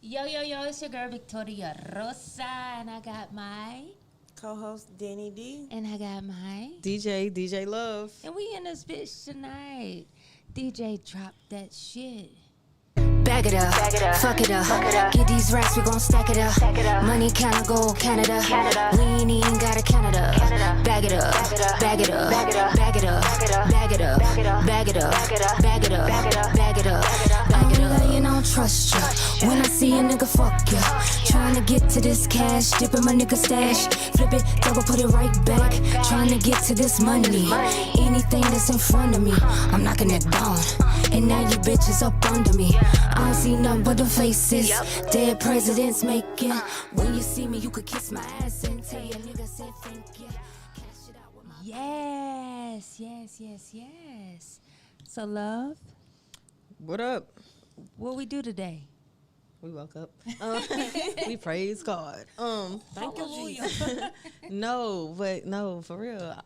Yo, it's your girl Victoria Rosa, and I got my Co-host Danny D. and I got my DJ Love. and we in this bitch tonight. DJ drop that shit. Bag it up, fuck it up. Get these racks, we gon' stack it up. Money kinda go Canada. We ain't even got a Canada. Bag it up, bag it up, bag it up, bag it up, bag it up, bag it up, bag it up, bag it up. I don't trust you. When I see a nigga, fuck ya. Trying to get to this cash, dipping my nigga stash. Flip it, double, put it right back. Trying to get to this money. Anything that's in front of me, I'm knocking it down. And now you bitches up under me. I don't see nothing but the faces. Dead presidents making. When you see me, you could kiss my ass and tell your nigga said thank you. Cash it out with my Yes. So, love, What up? what we do today? We woke up. We praise God. Thank you, Jesus. No, for real.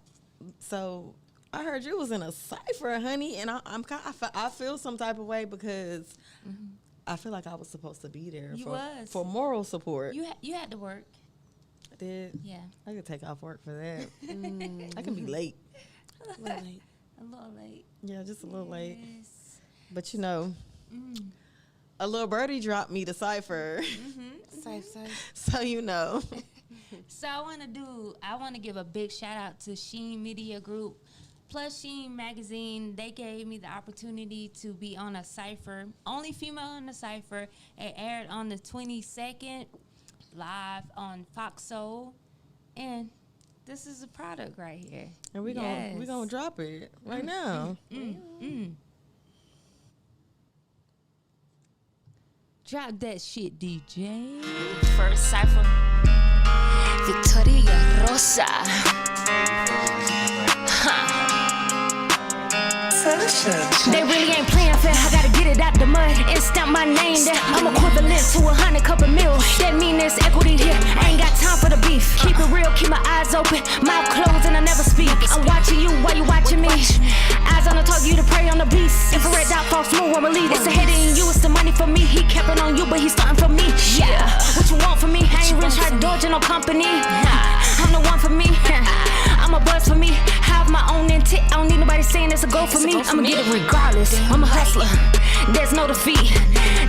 So I heard you was in a cipher, honey, and I feel some type of way because I feel like I was supposed to be there for moral support. You had to work. I did. Yeah, I could take off work for that. I can be late. a little late. Yeah, just a little late. Yes. But you know, a little birdie dropped me the cipher. Safe. So you know. So I want to give a big shout out to Sheen Media Group, plus Sheen Magazine. They gave me the opportunity to be on a cipher, only female on the cipher. It aired on the 22nd, live on Fox Soul, and this is a product right here. And we gonna drop it right now. Drop that shit, DJ. first cipher. Victoria Rosa. They really ain't playing fair. I gotta get it out the mud and stamp my name there. I'm equivalent to 100 couple mil. That mean there's equity here. I ain't got time for the beef. Keep it real, keep my eyes open, mouth closed, and I never speak. I'm watching you while you watching me. Eyes on the target, you to prey on the beast. Infrared dot, false smooth, one release. It's the head in you, it's the money for me. He kept it on you, but he's starting for me. Yeah, what you want from me? I ain't rich, hard dodging no company. I'm the one for me. I'm a buzz for me. Have my own intent. I don't need nobody saying it's a go for me. I'ma get it regardless. I'm a hustler. There's no defeat.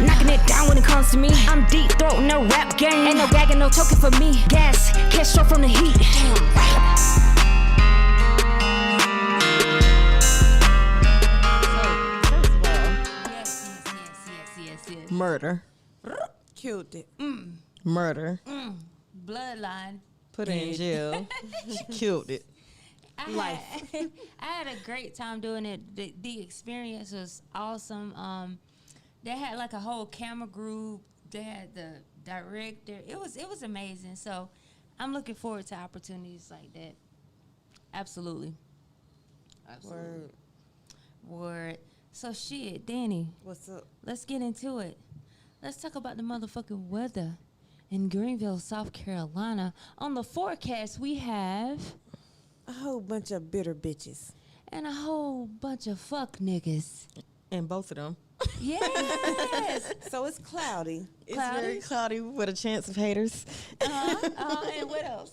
Knocking it down when it comes to me. I'm deep throating no rap game. Ain't no gagging, no choking for me. Gas, catch straight from the heat. Yes. Murder. Killed it. Murder. Bloodline. Put her in jail. She killed it. I had a great time doing it. The experience was awesome. They had like a whole camera group. They had the director. It was amazing. So I'm looking forward to opportunities like that. Absolutely. Word. So shit, Danny, What's up? let's get into it. Let's talk about the motherfucking weather in Greenville, South Carolina. On the forecast, we have A whole bunch of bitter bitches. and a whole bunch of fuck niggas. And both of them. Yes. So it's cloudy. It's very cloudy with a chance of haters. And what else?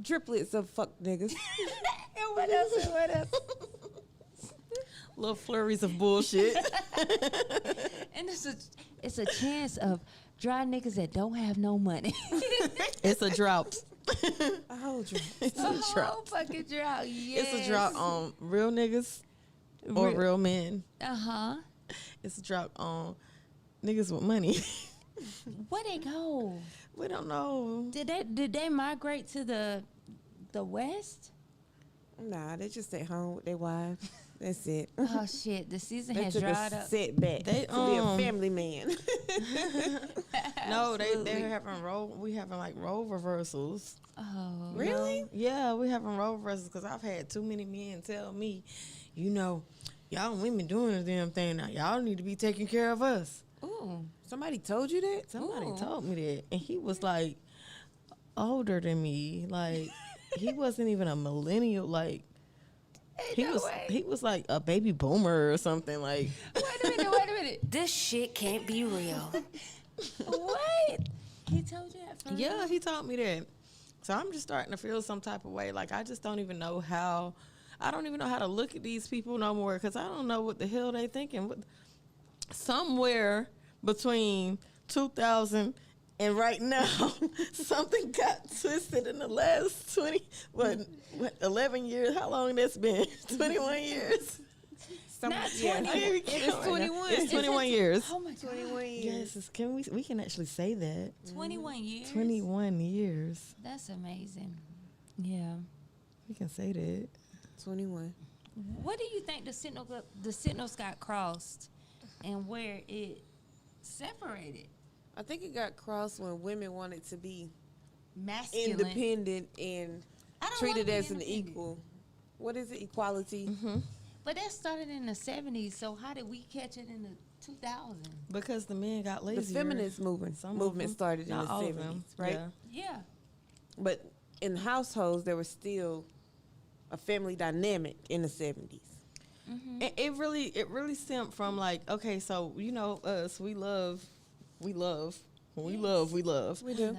Triplets of fuck niggas. And what else? Little flurries of bullshit. And it's a chance of dry niggas that don't have no money. It's a drought. A whole drink. It's A a whole drought. fucking drought. Yes. It's a drought on real niggas or real men. It's a drought on niggas with money. Where they go? We don't know. Did they migrate to the west? Nah, they just stay home with their wives. That's it. Oh shit, the season They has took dried a up. setback They, to be a family man. No, they're having we having like role reversals. Oh, Really? Yeah, we having role reversals because I've had too many men tell me, you know, y'all women doing the damn thing now. Y'all need to be taking care of us. ooh. Somebody told you that? Somebody Ooh. told me that, and he was like older than me. Like he wasn't even a millennial. Like he was like a baby boomer or something. Like Wait a minute. This shit can't be real. What? He told you that? For Yeah, real? he taught me that. So I'm just starting to feel some type of way. Like, I just don't even know how. I don't even know how to look at these people no more because I don't know what the hell they thinking. Somewhere between 2000 and right now, something got twisted in the last 11 years. How long that's been? 21 years. Not yeah. 20. I ain't even It's counting. 21. It's 21 years. Oh my God. 21 years. Yes, we can actually say that. 21 years? 21 years. That's amazing. Yeah. We can say that. 21. What do you think the signals got crossed and where it separated? I think it got crossed when women wanted to be Masculine. independent and I don't treated wanna be as an independent. equal. What is it? Equality. But that started in the 70s, so how did we catch it in the 2000s? Because the men got The lazy. feminist movement Some of movement them. started in Not the all of 70s, them, right? yeah. Yeah. But in households, there was still a family dynamic in the 70s. It really stemmed from like, okay, so you know us, we love. We do.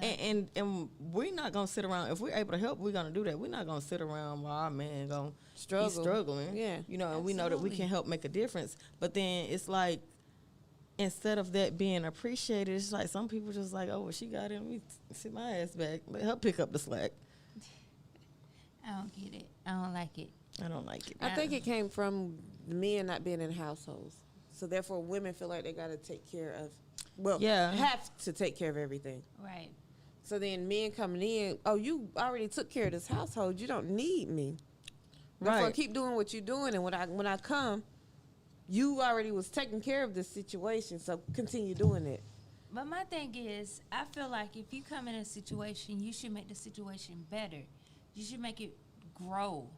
And we're not gonna sit around. If we're able to help, we're gonna do that. We're not gonna sit around while our man gonna be struggling. Yeah. You know, and we know that we can Absolutely. help make a difference. But then it's like, instead of that being appreciated, it's like some people just like, oh, well, she got it. Let me sit my ass back. Let her pick up the slack. I don't get it. I don't like it. I don't like it. I think it came from the men not being in households. So therefore, women feel like they got to take care of, have to take care of everything. Right. So then men coming in, oh, you already took care of this household. You don't need me. Therefore, Right. keep doing what you're doing. And when I come, you already was taking care of this situation. So continue doing it. But my thing is, I feel like if you come in a situation, you should make the situation better. You should make it grow.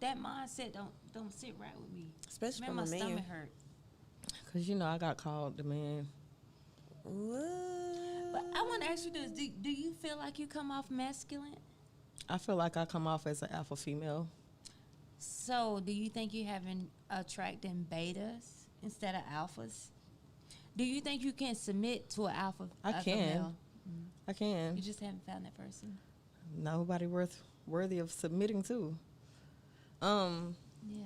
That mindset don't sit right with me. Especially Man, from my a man. stomach hurt. Because, you know, I got called the man. But I want to ask you this: do you feel like you come off masculine? I feel like I come off as an alpha female. So, do you think you having attracting betas instead of alphas? Do you think you can submit to an alpha? I alpha can. male? I can. You just haven't found that person. Nobody worthy of submitting to. Yeah.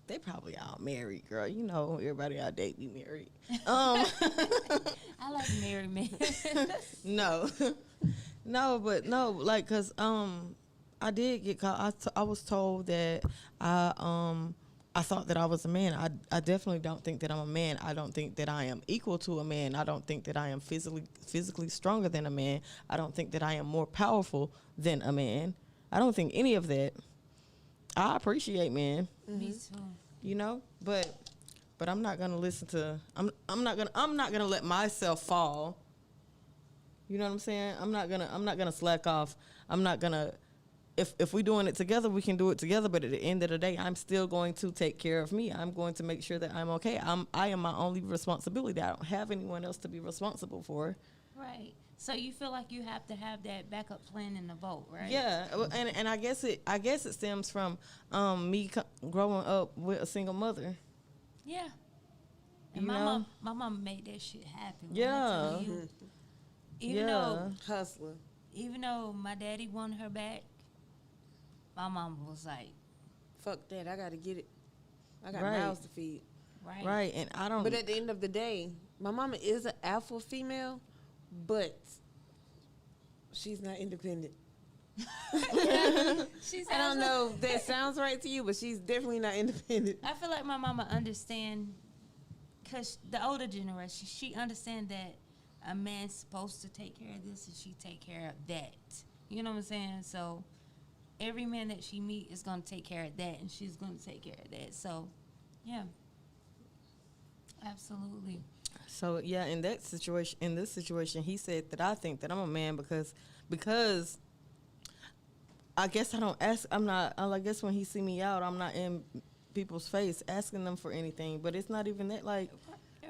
They probably all married, girl. You know, everybody I date be married. I like married men. No, like, cause I did get called. I was told that I thought that I was a man. I definitely don't think that I'm a man. I don't think that I am equal to a man. I don't think that I am physically stronger than a man. I don't think that I am more powerful than a man. I don't think any of that. I appreciate men, Me too. you know, but I'm not gonna listen to. I'm not gonna let myself fall. You know what I'm saying? I'm not gonna slack off. I'm not gonna. If we're doing it together, we can do it together. But at the end of the day, I'm still going to take care of me. I'm going to make sure that I'm okay. I am my only responsibility. I don't have anyone else to be responsible for. Right. So you feel like you have to have that backup plan in the boat, right? Yeah, and I guess it stems from me growing up with a single mother. Yeah. And You know? my mom made that shit happen. When I Yeah. tell you, even Yeah. though Hustler. even though my daddy wanted her back, my mom was like, Fuck that. I got to get it. I got Right. mouths to feed. right. Right, and I don't. But at the end of the day, my mama is an alpha female, but she's not independent. She's I don't know if that sounds right to you, but she's definitely not independent. I feel like my mama understand, cause the older generation, she understand that a man's supposed to take care of this and she take care of that. You know what I'm saying? So every man that she meet is gonna take care of that, and she's gonna take care of that. So, yeah, absolutely. So yeah, in this situation, he said that I think that I'm a man because I guess I don't ask. I guess when he see me out, I'm not in people's face asking them for anything. But it's not even that. Like,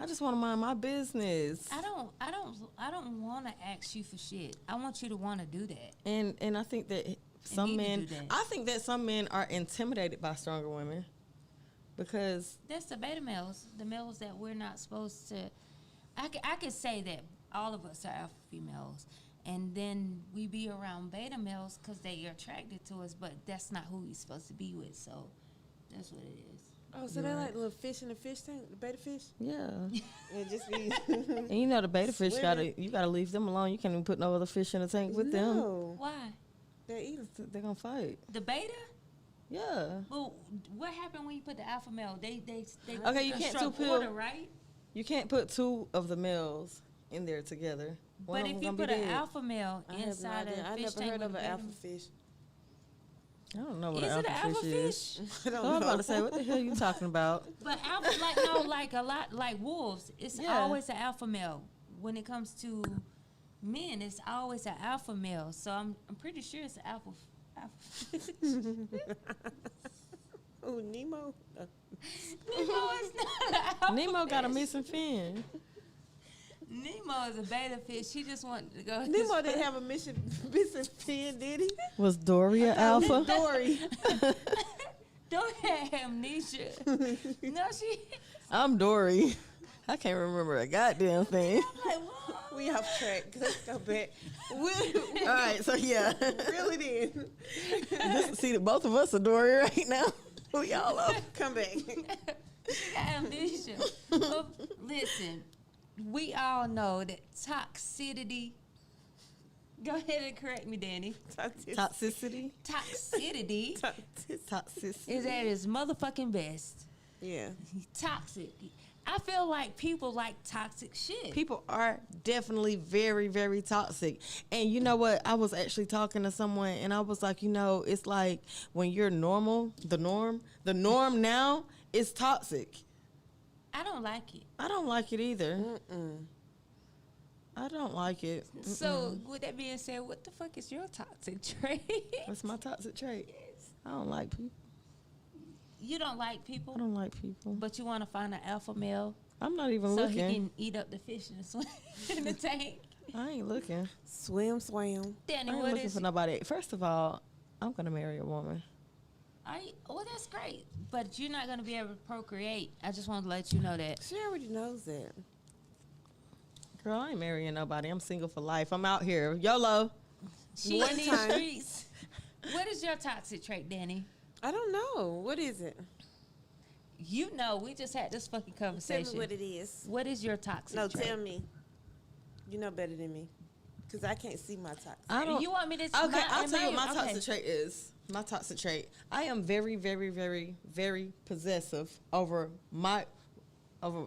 I just want to mind my business. I don't want to ask you for shit. I want you to want to do that. And I think that some need to men, do that. I think that some men are intimidated by stronger women because That's the beta males, the males that we're not supposed to. I could say that all of us are alpha females. And then we be around beta males because they are attracted to us, but that's not who we're supposed to be with. So that's what it is. Oh, so they're like little fish in the fish tank, the beta fish? Yeah. It just be. And you know the beta fish you gotta leave them alone. You can't even put no other fish in the tank with them. Why? They're eating. They're gonna fight. The beta? Yeah. Well, what happened when you put the alpha male? They Okay, you can't construct two order, pill. right? You can't put two of the males in there together. One But of if them you gonna be put an dead. alpha male I have no inside idea. a I fish never tank heard with of a an beta, alpha fish. I don't know what is an it an alpha alpha fish is. I don't So I'm know. about to say, what the hell you talking about? But alpha, like no, like a lot, like wolves. It's Yeah. always an alpha male. When it comes to men, it's always an alpha male. So I'm pretty sure it's an alpha. Oh, Nemo. Nemo is not an alpha. Nemo got a fish. missing fin. Nemo is a beta fish. He just wanted to go. Nemo didn't have a missing fin, did he? Was Dory a alpha? Dory. Don't have amnesia. No, she. I'm Dory. I can't remember a goddamn thing. Like, what? We off track. Let's go back. All right, so yeah. Really did. See, both of us are Dory right now. We all up. Come back. She got amnesia. But listen, we all know that toxicity. Go ahead and correct me, Danny. Toxicity. Toxicity Toxicity. is at its motherfucking best. Yeah. Toxic. I feel like people like toxic shit. People are definitely very, very toxic. And you know what? I was actually talking to someone and I was like, you know, it's like when you're normal, the norm now is toxic. I don't like it. I don't like it either. I don't like it. So, with that being said, what the fuck is your toxic trait? What's my toxic trait? I don't like people. You don't like people, I don't like people. but you want to find an alpha male I'm not even so looking. he can eat up the fish in the swim in the tank. I ain't looking. Swim. Danny, I ain't what looking is? for nobody. First of all, I'm gonna marry a woman. Well, that's great, but you're not gonna be able to procreate. I just want to let you know that. She already knows that. Girl, I ain't marrying nobody. I'm single for life. I'm out here. YOLO. She One in these time. streets. What is your toxic trait, Danny? I don't know. What is it? You know, we just had this fucking Tell conversation. me what it is. What is your toxic No, trait? tell me. You know better than me. Because I can't see my toxic. I don't. You want me to? Okay, I'll tell you what my okay. toxic trait is. My toxic trait. I am very, very, very, very possessive over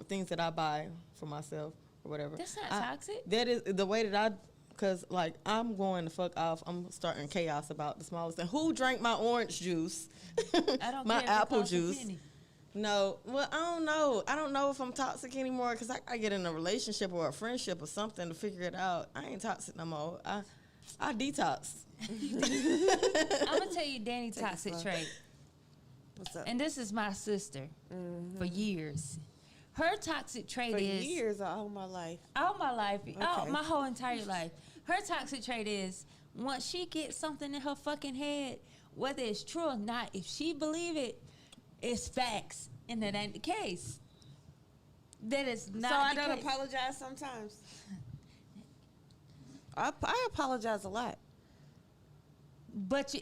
things that I buy for myself or whatever. That's not toxic. That is the way that because like I'm going to fuck off. I'm starting chaos about the smallest thing. Who drank my orange juice? I don't my care if it apple costs a juice. penny. No, well, I don't know. I don't know if I'm toxic anymore because I get in a relationship or a friendship or something to figure it out. I ain't toxic no more. I detox. I'm gonna tell you Danny's toxic trait, What's up? and this is my sister for years. Her toxic trait For is years or all my life. all my life, Okay. my whole entire life. Her toxic trait is once she gets something in her fucking head, whether it's true or not, if she believe it, it's facts, and that ain't the case. That is not. So I the don't case. apologize sometimes. I apologize a lot. But you,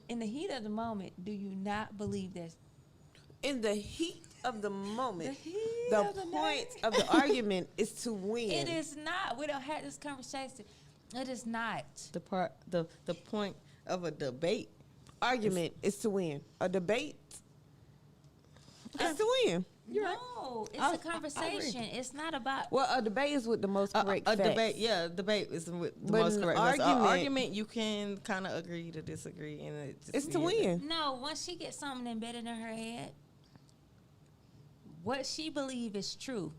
in the heat of the moment, do you not believe that? In the heat of the moment, The heat the of the point night. of the argument is to win. It is not. We don't have this conversation. It is not. The point of a debate. Argument is to win. A debate is to win. No, it's I a conversation. It's not about. Well, a debate is with the most correct A facts. debate, yeah, debate is with the But most an correct. Facts. argument- Argument, you can kind of agree to disagree, and It's to win. No, once she gets something embedded in her head, what she believe is true,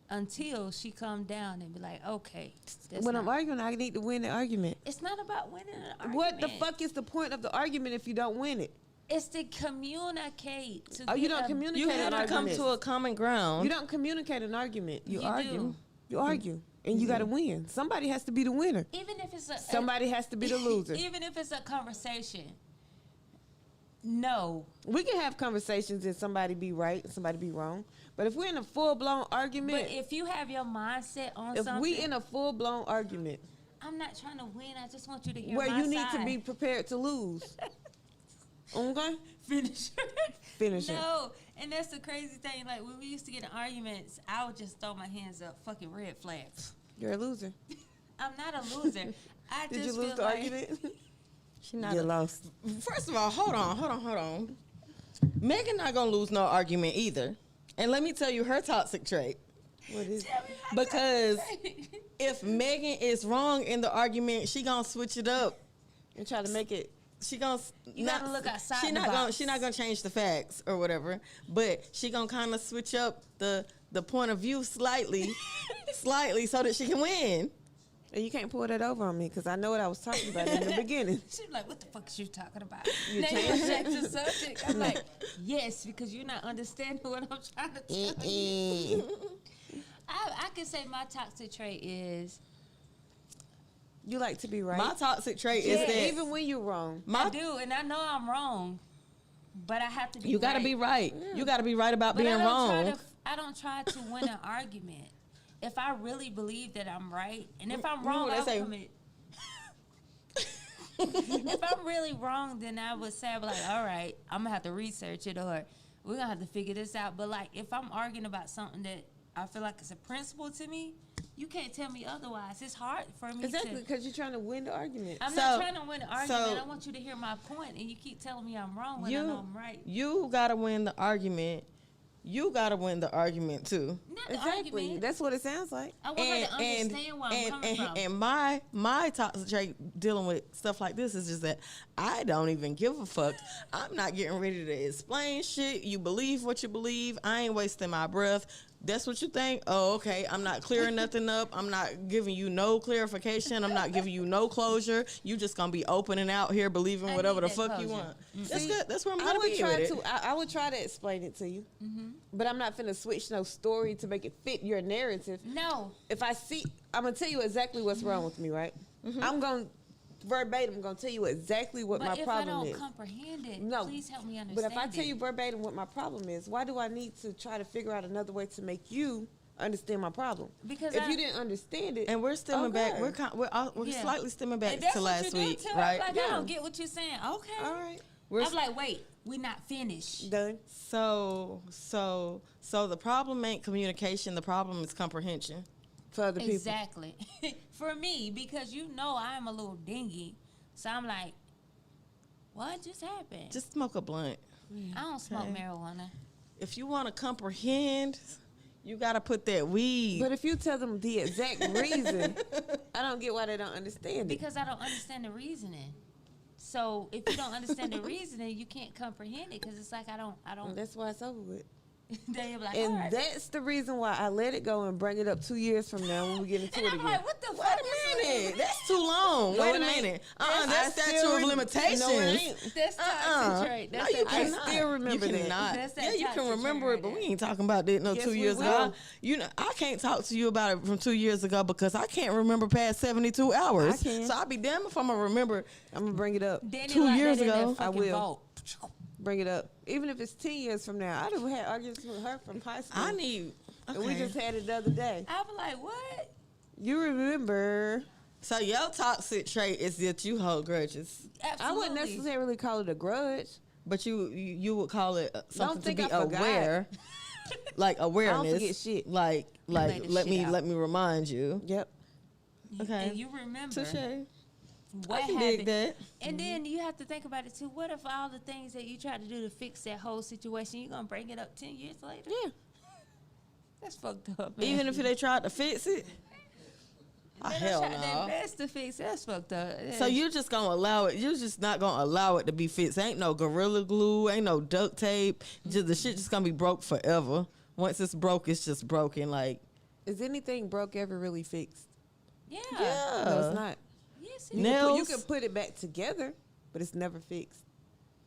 until she come down and be like, okay, that's When I'm not- arguing, I need to win the argument. it's not about winning an argument. What the fuck is the point of the argument if you don't win it? It's to communicate. To Oh, you get don't a- communicate. You have to come arguments. to a common ground. You don't communicate an argument. You You argue. do. You argue, and you got to win. Somebody has to be the winner. e, Even if it's a Somebody has to be the loser. Even if it's a conversation, No. We can have conversations and somebody be right and somebody be wrong. But if we're in a full-blown argument. But if you have your mindset on if something. we in a full-blown argument. I'm not trying to win. I just want you to hear where my you need side. to be prepared to lose. Okay? Finish. Finish it. No. And that's the crazy thing. Like, when we used to get in arguments, I would just throw my hands up. Fucking red flags. You're a loser. I'm not a loser. I Did just you lose feel the like argument? She not You lost. First of all, hold on. Megan not gonna lose no argument either. And let me tell you her toxic trait. What is Because if Megan is wrong in the argument, she gonna switch it up. and try to make it. She gonna You gotta look outside She the not box. gonna. She not gonna change the facts or whatever. But she gonna kind of switch up the point of view slightly, so that she can win. And you can't pull that over on me because I know what I was talking about in the beginning. She's like, what the fuck is you talking about? Now you check the subject. I'm like, yes, because you're not understanding what I'm trying to tell you. I can say my toxic trait is You like to be right. My toxic trait is Yeah, that even when you're wrong. I do, and I know I'm wrong, but I have to be you gotta right. be right. You gotta be right about But being wrong. I don't try to win an argument. If I really believe that I'm right, and if I'm wrong, what I'll they say? commit. If I'm really wrong, then I would say, I'd be like, all right, I'm gonna have to research it, or we're gonna have to figure this out. But like, if I'm arguing about something that I feel like it's a principle to me, you can't tell me otherwise. It's hard for me Exactly, to. because you're trying to win the argument. I'm not trying to win an argument. I want you to hear my point, and you keep telling me I'm wrong when I know I'm right. You gotta win the argument. You gotta win the argument too. Not the Exactly. argument. That's what it sounds like. I want her to understand where I'm coming from. And my toxic trait dealing with stuff like this is just that I don't even give a fuck. I'm not getting ready to explain shit. You believe what you believe. I ain't wasting my breath. That's what you think? Oh, okay. I'm not clearing nothing up. I'm not giving you no clarification. I'm not giving you no closure. You just gonna be opening out here believing I whatever the need that fuck you closure. want. That's good. That's where I'm I gonna would be try with it. to. I would try to explain it to you, but I'm not finna switch no story to make it fit your narrative. No. If I see, I'm gonna tell you exactly what's wrong with me, right? I'm gonna verbatim. I'm gonna tell you exactly what But my if I problem don't is. comprehend it, No. please help me But understand if I tell it. you verbatim what my problem is, why do I need to try to figure out another way to make you understand my problem? Because if you didn't understand it, And we're stemming back. okay. We're Yeah. slightly stemming back And that's to what last you do week, too. right? I'm like, Yeah. I don't get what you're saying. Okay. all right, I'm like, wait, we're not finished. done. So the problem ain't communication. The problem is comprehension. For other people, Exactly. For me, because you know I'm a little dingy. So I'm like, what just happened? Just smoke a blunt. I don't smoke Okay. marijuana. If you want to comprehend, you got to put that weed. but if you tell them the exact reason, I don't get why they don't understand it. Because I don't understand the reasoning. So if you don't understand the reasoning, you can't comprehend it. Because it's like I don't. And that's why it's over with. They be like, And all right. that's the reason why I let it go and bring it up 2 years from now when we get into And it I'm again. like, what the Wait fuck a is minute. That's too long. No, Wait a it ain't. minute. I That's still statute of rem- limitations. No, it ain't. That's toxic trait. That's no, you that I cannot. still remember you that. cannot. That's that Yeah, you can toxic remember trait it, but right we ain't talking about that no Yes, 2 we years will. ago. You know, I can't talk to you about it from 2 years ago because I can't remember past 72 hours. I can. So I'll be damned if I'm gonna remember. I'm gonna bring it up. Danny 2 like years that in that ago, I fucking will. vault. Bring it up. Even if it's 10 years from now. I done had arguments with her from high school. I need. And we Okay. just had it the other day. I was like, what? You remember. So your toxic trait is that you hold grudges, Absolutely. I wouldn't necessarily call it a grudge. but you would call it something to think be I forgot. aware, like awareness. forget shit. Like Let the let shit me out. let me remind you. Yep. Okay. And you remember Touche. what I can happened. dig that. And then you have to think about it too. What if all the things that you tried to do to fix that whole situation, you're going to bring it up 10 years later? Yeah. That's fucked up, man. Even if they tried to fix it. Oh, They hell tried their no. best to fix it. That's fucked up. So you just gonna allow it? You're just not gonna allow it to be fixed? Ain't no Gorilla Glue, ain't no duct tape. Just the shit just gonna be broke forever. Once it's broke, it's just broken. Like Is anything broke ever really fixed? Yeah. No, it's not. Yes, You it can, put, you Nails? can put it back together, but it's never fixed.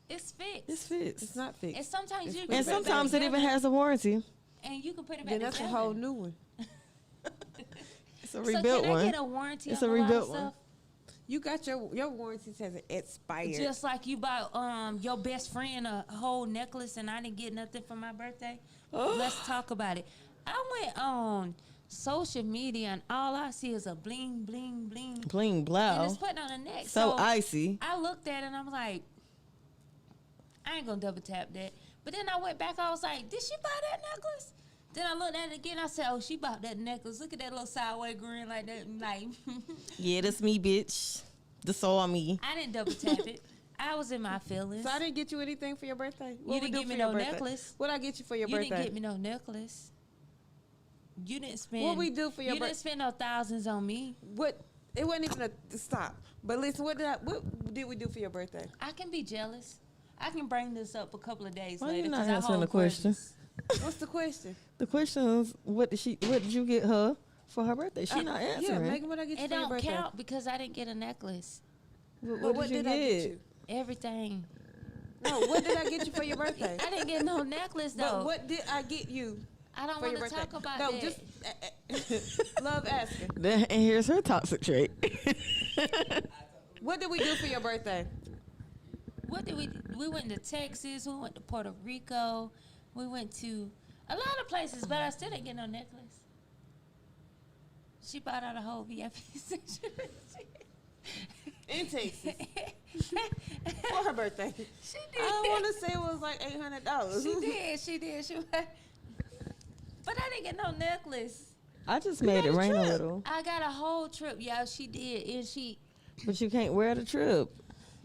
is. It's fixed. it's fixed. It's not fixed. And sometimes It's you put can And it back sometimes it even has a warranty. And you can put it back Then that's a together. whole new one. It's a So rebuilt can I one. get a warranty It's on a a lot of rebuilt one. stuff? You got your warranties has expired. Just like you bought your best friend a whole necklace and I didn't get nothing for my birthday. Let's talk about it. I went on social media and all I see is a bling, bling, bling. Bling, blow. And it's putting on the neck. So icy. I looked at it and I was like, I ain't gonna double tap that. But then I went back, I was like, did she buy that necklace? Then I looked at it again. I said, "Oh, she bought that necklace. Look at that little sideways grin like that." Like, yeah, that's me, bitch. That's all me. I didn't double tap it. I was in my feelings. So I didn't get you anything for your birthday. You didn't get me no necklace. What I get you for your birthday? You didn't get me no necklace. You didn't spend. What we do for your birthday? You didn't spend no thousands on me. What? It wasn't even a stop. But listen, what did we do for your birthday? I can be jealous. I can bring this up a couple of days Why later. you not 'cause I answering hold the question? grudges. What's the question? The question is, what did you get her for her birthday? She not answering. Yeah, Megan, what I get you It for your don't birthday? count because I didn't get a necklace. What did I get you? Everything. No, what did I get you for your birthday? I didn't get no necklace though. But what did I get you? I don't for your want to birthday? talk about no, that. just love asking. And here's her toxic trait. What did we do for your birthday? What did we do? We went to Texas. We went to Puerto Rico. We went to a lot of places, but I still didn't get no necklace. She bought out a whole VIP section. In Texas. For her birthday. She did. I don't want to say it was like $800. She did. But I didn't get no necklace. I just made it rain a little. I got a whole trip. Yeah, she did. And But you can't wear the trip.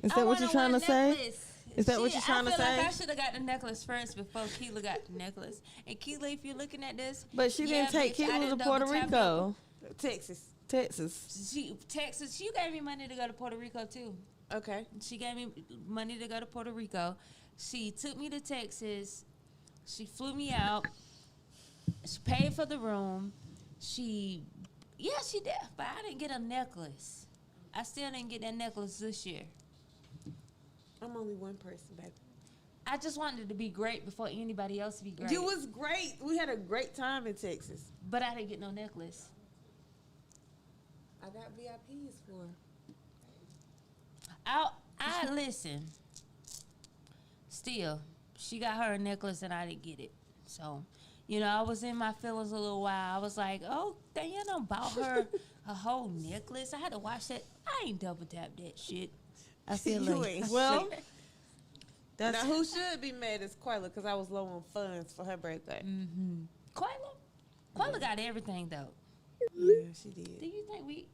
Is that what you're trying to say? Is that what you're trying to say? I feel like I should have got the necklace first before Keela got the necklace. And Keela, if you're looking at this. But she didn't take Keela to Puerto Rico. Texas. Texas. She gave me money to go to Puerto Rico, too. Okay. She gave me money to go to Puerto Rico. She took me to Texas. She flew me out. She paid for the room. She did. But I didn't get a necklace. I still didn't get that necklace this year. I'm only one person, baby. I just wanted it to be great before anybody else be great. You was great. We had a great time in Texas. But I didn't get no necklace. I got VIPs for her. I listen. Still, she got her a necklace and I didn't get it. So, I was in my feelings a little while. I was like, oh, dang, you done bought her a whole necklace. I had to watch that. I ain't double tap that shit. I feel You like. ain't Well, now who should be mad is Quayla because I was low on funds for her birthday. Mm-hmm. Quayla got everything though. Yeah, she did. Do you think we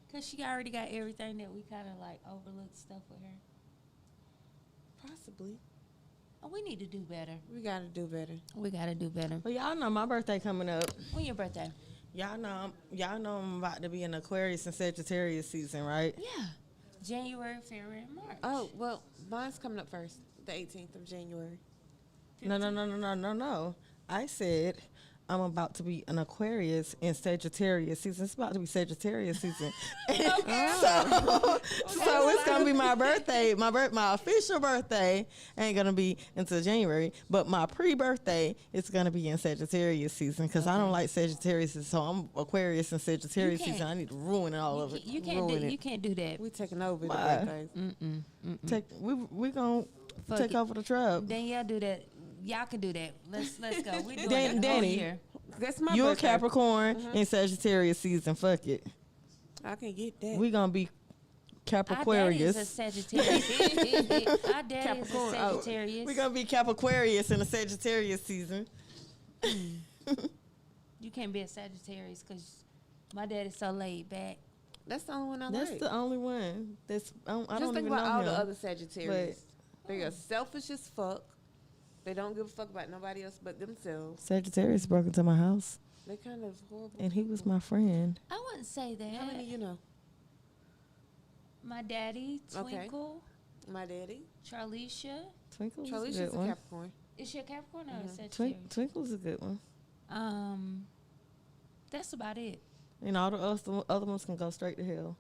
because she already got everything that we kind of like overlooked stuff with her? Possibly. Oh, we need to do better. We got to do better. We got to do better. Well, y'all know my birthday coming up. When your birthday? Y'all know I'm about to be in Aquarius and Sagittarius season, right? Yeah. January, February, and March. Oh, well, mine's coming up first, the 18th of January. No. I said I'm about to be an Aquarius in Sagittarius season. It's about to be Sagittarius season. So it's gonna be my birthday. My official birthday ain't gonna be until January, but my pre-birthday is gonna be in Sagittarius season because I don't like Sagittarius, so I'm Aquarius in Sagittarius season. I need to ruin all of it. You can't do that. We taking over the Why? birthdays. We gonna take over the trap. Danielle do that. Y'all can do that. Let's go. We doing Dan- it the whole Danny. year. That's my You a birthday. Capricorn in Sagittarius season. Fuck it. I can get that. We gonna be Our daddy is a Capriquarius. Sagittarius. Our daddy is a Capricorn. Sagittarius. We gonna be Capriquarius in the Sagittarius season. You can't be a Sagittarius because my daddy's so laid back. That's the only one I That's like. the only one. That's I don't Just even think know about all him. the other Sagittarius. They are selfish as fuck. They don't give a fuck about nobody else but themselves. Sagittarius broke into my house, They kind of horrible. and he was my friend. I wouldn't say that. How many you know? My daddy, Okay. Twinkle, My daddy. Charlicia. Twinkle's a Charlie's good a one. Capricorn. Is she a Capricorn or a Sagittarius? Twinkle's a good one. That's about it. And all the other ones can go straight to hell.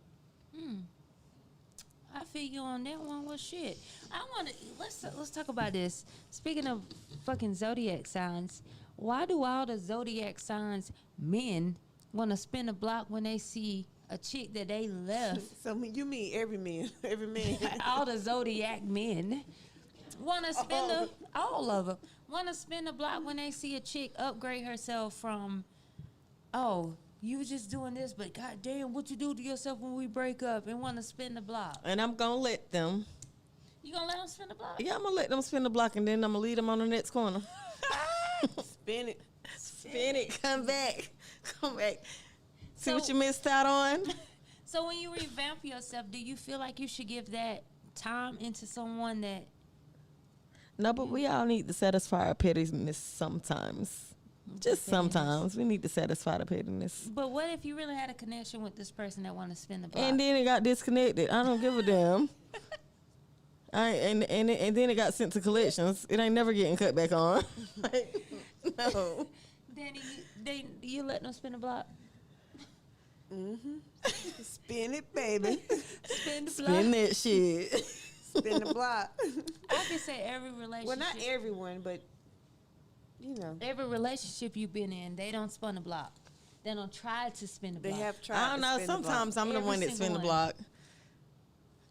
I feel you on that one. Well, shit. I want to let's talk about this. Speaking of fucking zodiac signs, why do all the zodiac signs men want to spin a block when they see a chick that they left. So you mean every man, every man. All the Zodiac men want to spend all of them want to spin the block when they see a chick upgrade herself from, oh, you was just doing this, but goddamn, what you do to yourself when we break up, and want to spin the block. And I'm gonna let them. You gonna let them spin the block? Yeah, I'm gonna let them spin the block, and then I'm gonna lead them on the next corner. Spin it. Spin it. Come back. Come back. See So- what you missed out on. So when you revamp yourself, do you feel like you should give that time into someone that? No, but we all need to satisfy our pettiness sometimes. Just sometimes. We need to satisfy the pettiness. But what if you really had a connection with this person that want to spin the block? And then it got disconnected. I don't give a damn. And then it got sent to collections. It ain't never getting cut back on. Like, no. Danny, you let them spin the block? Spin it, baby. Spin the block? Spin that shit. Spin the block. I can say every relationship. Well, not everyone, but you know, Every relationship you've been in, they don't spin the block. They don't try to spin the they block. have tried. I don't know. To spin the block. Sometimes I'm the Every one that spin single the one. block.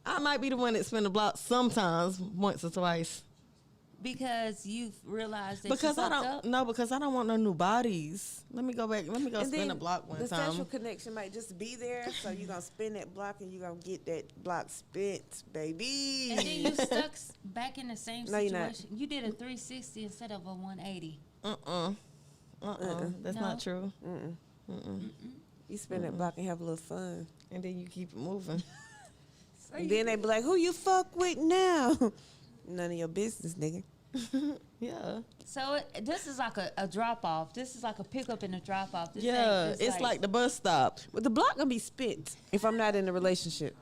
I might be the one that spin the block sometimes, once or twice. Because you've realized that Because you I fucked don't up. no, because I don't want no new bodies. Let me go back. Let me go And spin then the block one the time. sexual connection might just be there, so you're gonna spin that block and you're gonna get that block spent, baby. And then you stuck back in the same No, you're situation. not. You did a 360 instead of a 180. That's No. not true. You spin that block and have a little fun, And then you keep it moving. and then they be like, "Who you fuck with now?" None of your business, nigga. Yeah. So this is like a drop off. This is like a pickup and a drop off. Yeah. It's like the bus stop. But the block gonna be spent if I'm not in a relationship.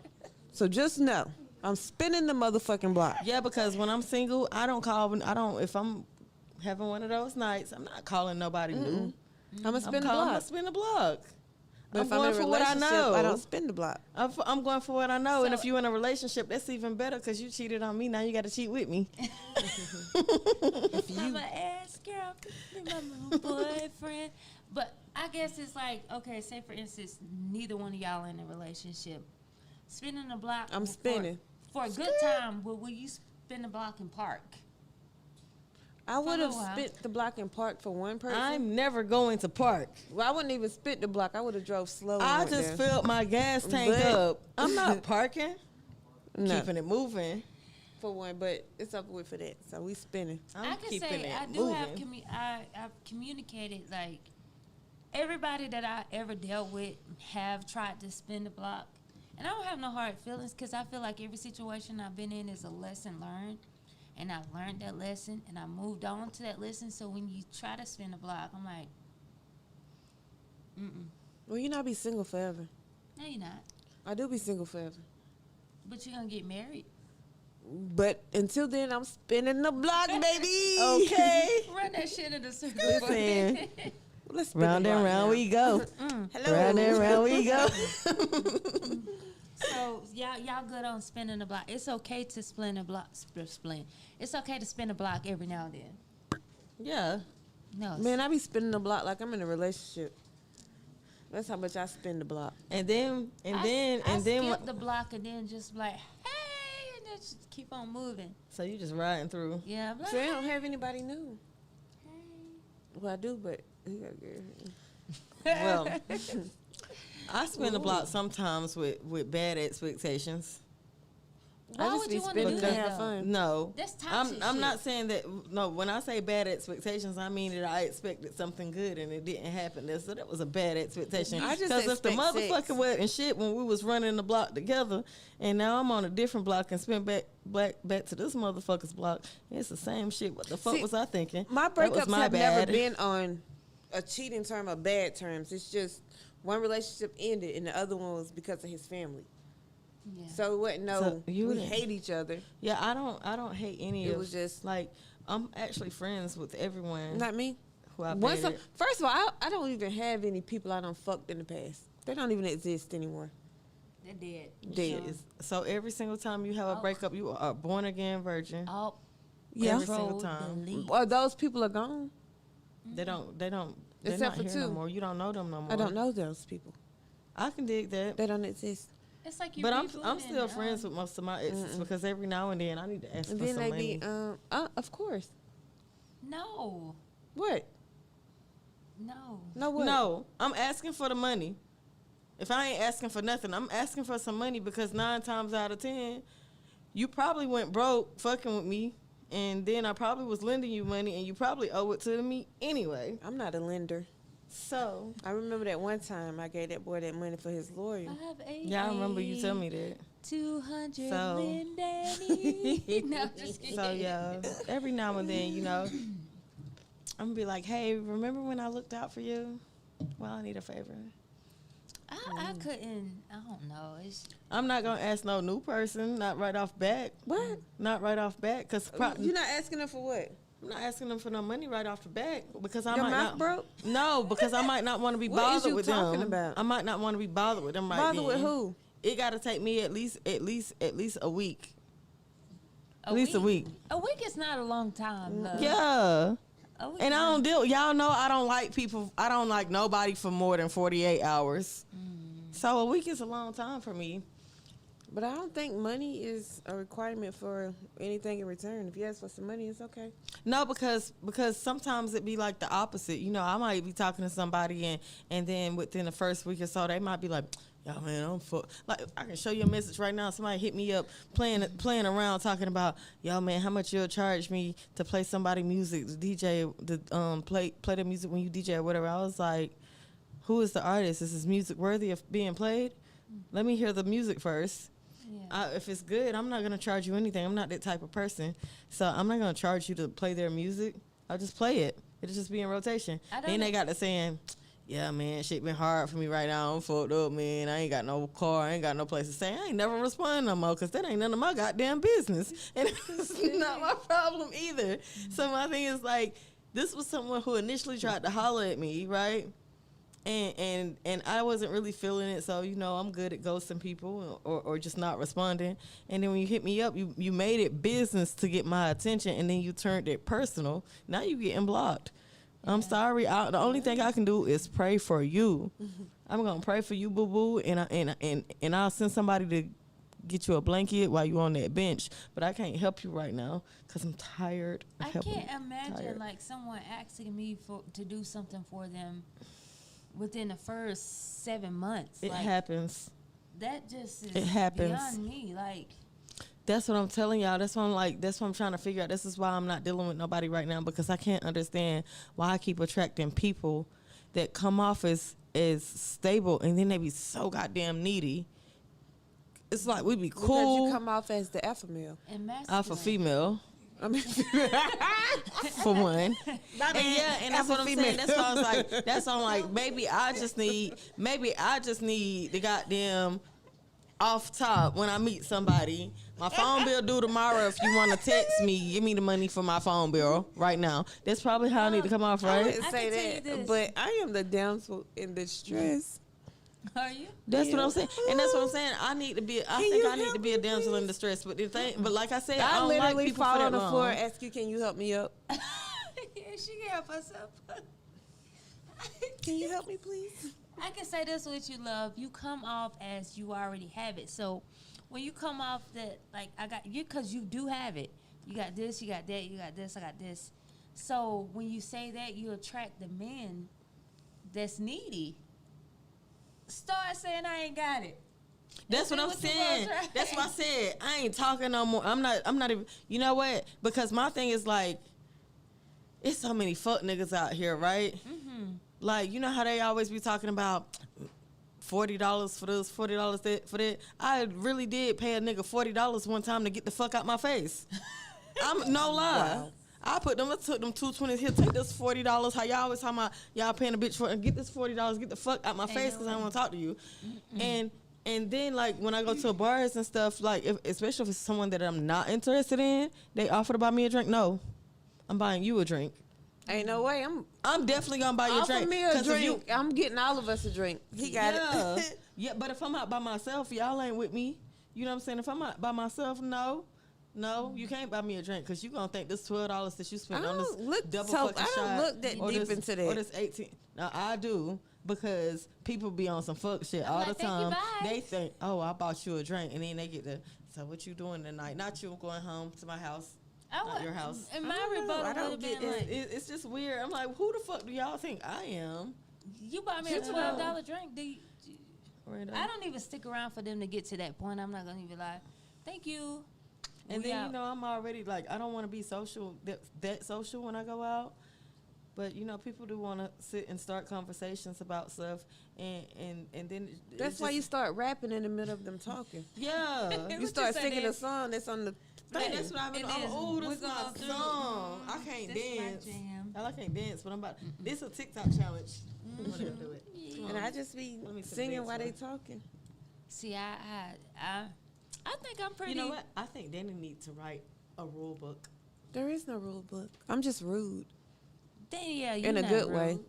So just know I'm spinning the motherfucking block. Yeah, because when I'm single, if I'm having one of those nights, I'm not calling nobody new. I'm gonna I'm spin the calling, I'm block. spin the block. But I'm if I'm going in a for what I relationship, know. I don't spin the block. I'm going for what I know. And So- if you're in a relationship, that's even better because you cheated on me. Now you got to cheat with me. I'm an ass girl, be my boyfriend. But I guess it's like, okay, say for instance, neither one of y'all in a relationship. Spinning the block. I'm spinning. For a good time, will you spin the block and park? I would have a while. spit the block and parked for one person. I'm never going to park. Well, I wouldn't even spit the block. I would have drove slow. I and went just there. filled my gas tank But- up. I'm not parking. No, Keeping it moving. for one, but it's over with for that. So we spinning. I'm I can keeping say it I do moving. have I've communicated, like, everybody that I ever dealt with have tried to spin the block, and I don't have no hard feelings because I feel like every situation I've been in is a lesson learned, and I learned that lesson and I moved on to that lesson. So when you try to spin the block, I'm like, Well, you not be single forever. no, you're not. I do be single forever. But you're gonna get married. But until then, I'm spinning the block, baby. Okay. Run that shit in the circle. Listen, Let's spin round the and block round now. we go. Hello. Round and round we go. So y'all good on spinning the block. It's okay to spin the block. It's okay to spin the block every now and then. Yeah. No, it's- Man, I be spinning the block like I'm in a relationship. That's how much I spin the block. And then I skip the block and then just like, hey, and then just keep on moving. so you just riding through. Yeah, I'm like, So I don't have anybody new. hey. Well, I do, but he gotta get Well, I spin the block sometimes with bad expectations. Why I just would be you want to spinning do to that? have though? fun. No, That's toxic I'm shit. not saying that. No, when I say bad expectations, I mean that I expected something good and it didn't happen. So that was a bad expectation. I just Because if the expect motherfucker sex. wasn't shit when we was running the block together, and now I'm on a different block and spin back to this motherfucker's block, it's the same shit. What the fuck See, was I thinking? My That was breakups my have never bad. been on a cheating term or bad terms. It's just one relationship ended and the other one was because of his family. Yeah. So it wasn't So you we didn't- hate each other. Yeah, I don't hate any It of. was just- like I'm actually friends with everyone Not me. who I Once dated. first of all, I don't even have any people I done fucked in the past. They don't even exist anymore. They're dead. Dead. So every single time you have a Oh. breakup, you are a born again virgin. Oh, Yeah. Every single road time. delete. Or those people are gone. They're Except not for here two. no more. You don't know them no more. I don't know those people. I can dig that. They don't exist. It's like you. But I'm still friends with most of my exes because every now and then I need to ask And for then some they money. be, of course. No. What? No. No what? No, I'm asking for the money. If I ain't asking for nothing, I'm asking for some money because 9 times out of 10, you probably went broke fucking with me, and then I probably was lending you money, and you probably owe it to me anyway. I'm not a lender. So I remember that one time I gave that boy that money for his lawyer. 588. yeah, I remember you tell me that. 200 So- Lindani. No, I'm just kidding. So yeah, every now and then, I'm gonna be like, hey, remember when I looked out for you? Well, I need a favor. I couldn't. I don't know. It's I'm not gonna ask no new person, not right off bat. What? Not right off bat, cause You're not asking them for what? I'm not asking them for no money right off the bat because I Your might mouth not. broke? No, because I might not want to be What is bothered you with talking them. about? I might not want to be bothered with them right Bother then. with who? It got to take me at least a week. a At least a week. A week is not a long time, though. Yeah. A week And I is- don't deal. Y'all know I don't like people. I don't like nobody for more than 48 hours. So a week is a long time for me. But I don't think money is a requirement for anything in return. If you ask for some money, it's okay. No, because sometimes it be like the opposite. I might be talking to somebody and then within the first week or so they might be like, yo man, I'm fuck. Like I can show you a message right now. Somebody hit me up playing around talking about, yo man, how much you'll charge me to play somebody music, the DJ, play the music when you DJ or whatever. I was like, who is the artist? Is this music worthy of being played? Let me hear the music first. Yeah. If it's good, I'm not going to charge you anything. I'm not that type of person. So I'm not going to charge you to play their music. I'll just play it. It'll just be in rotation. I don't Then they know. got to saying, yeah, man, shit been hard for me right now. I'm fucked up, man. I ain't got no car. I ain't got no place to stay. I ain't never respond no more because that ain't none of my goddamn business. And it's not my problem either. So my thing is like, this was someone who initially tried to holler at me, right? And I wasn't really feeling it, so I'm good at ghosting people or just not responding. And then when you hit me up, you made it business to get my attention, and then you turned it personal. Now you getting blocked. I'm sorry. The only thing I can do is pray for you. I'm gonna pray for you, boo boo, and I'll send somebody to get you a blanket while you on that bench. But I can't help you right now because I'm tired. I can't imagine like someone asking me to do something for them within the first 7 months. It like, happens. That just is It happens. beyond me. Like, That's what I'm telling y'all. That's what I'm trying to figure out. This is why I'm not dealing with nobody right now, because I can't understand why I keep attracting people that come off as stable and then they be so goddamn needy. It's like we be Because cool. you come off as the alpha male. and Alpha female. I mean, For one. And that's what I'm saying. That's why I was like, maybe I just need the goddamn off top when I meet somebody. My phone bill due tomorrow. If you want to text me, give me the money for my phone bill right now. That's probably how I need to come off, I right? wouldn't I say can tell you that, this. but I am the damsel in distress. are you? That's what I'm saying, and that's what I'm saying. I need to be. I think you I need to help be a me, damsel in please? distress. But the thing, but like I said, I I don't literally like people fall for that on the long. floor and ask you, can you help me up? Yeah, she can help herself. Can you help me, please? I can say this with you, love. You come off as you already have it. So when you come off that, like, I got you, because you do have it. You got this, you got that, you got this, I got this. So when you say that, you attract the men that's needy. Start saying I ain't got it. That's what I'm saying. That's what I said. I ain't talking no more. I'm not even. You know what? Because my thing is like, it's so many fuck niggas out here, right? Mm-hmm. Like, you know how they always be talking about $40 for this, $40 for that. I really did pay a nigga $40 one time to get the fuck out my face. I'm no lie. Wow. I took them $220. Here, take this $40. How y'all always talking about y'all paying a bitch for it? Get this $40. Get the fuck out my face because I don't want to talk to you. And then like when I go to bars and stuff, like especially if it's someone that I'm not interested in, they offer to buy me a drink. No, I'm buying you a drink. Ain't no way. I'm definitely gonna buy you a Offer drink. me a 'Cause if drink. I'm getting all of us a drink. He got it. Yeah, but if I'm out by myself, y'all ain't with me. You know what I'm saying? If I'm out by myself, no, you can't buy me a drink because you gonna think this $12 that you spent I on this don't look double so- fucking I shot. don't look that or deep this- into that. Or this 18. Now I do. because people be on some fuck shit all the time. They think, oh, I bought you a drink, and then they get the, so what you doing tonight? Not you going home to my house. Not your house. And my rebuttal would have been like, it's just weird. I'm like, who the fuck do y'all think I am? You bought me a $12 drink. I don't even stick around for them to get to that point. I'm not gonna even lie. Thank you. And then I'm already like, I don't want to be social that social when I go out. But people do want to sit and start conversations about stuff, and then that's why you start rapping in the middle of them talking. Yeah, you start singing a song that's on the. Like, that's what I've been. Oh, this is my song. I can't dance. I can't dance, but I'm about. This is a TikTok challenge. I'm gonna do it. And I just be singing while they talking. See, I think I'm pretty. You know what? I think Danny needs to write a rule book. There is no rule book. I'm just rude. Then you in a good way.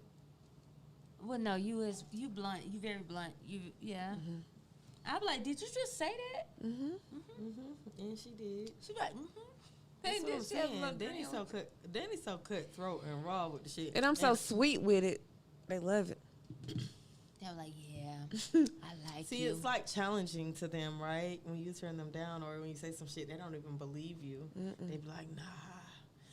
Well, no, you blunt. You very blunt. Mm-hmm. I'm like, did you just say that? Mm-hmm. Mm-hmm. And she did. She like, That's what I'm saying. Danny's so cutthroat and raw with the shit. And I'm so sweet with it. They love it. They're like, yeah, I like See, it's like challenging to them, right? When you turn them down or when you say some shit, they don't even believe you. They be like, nah,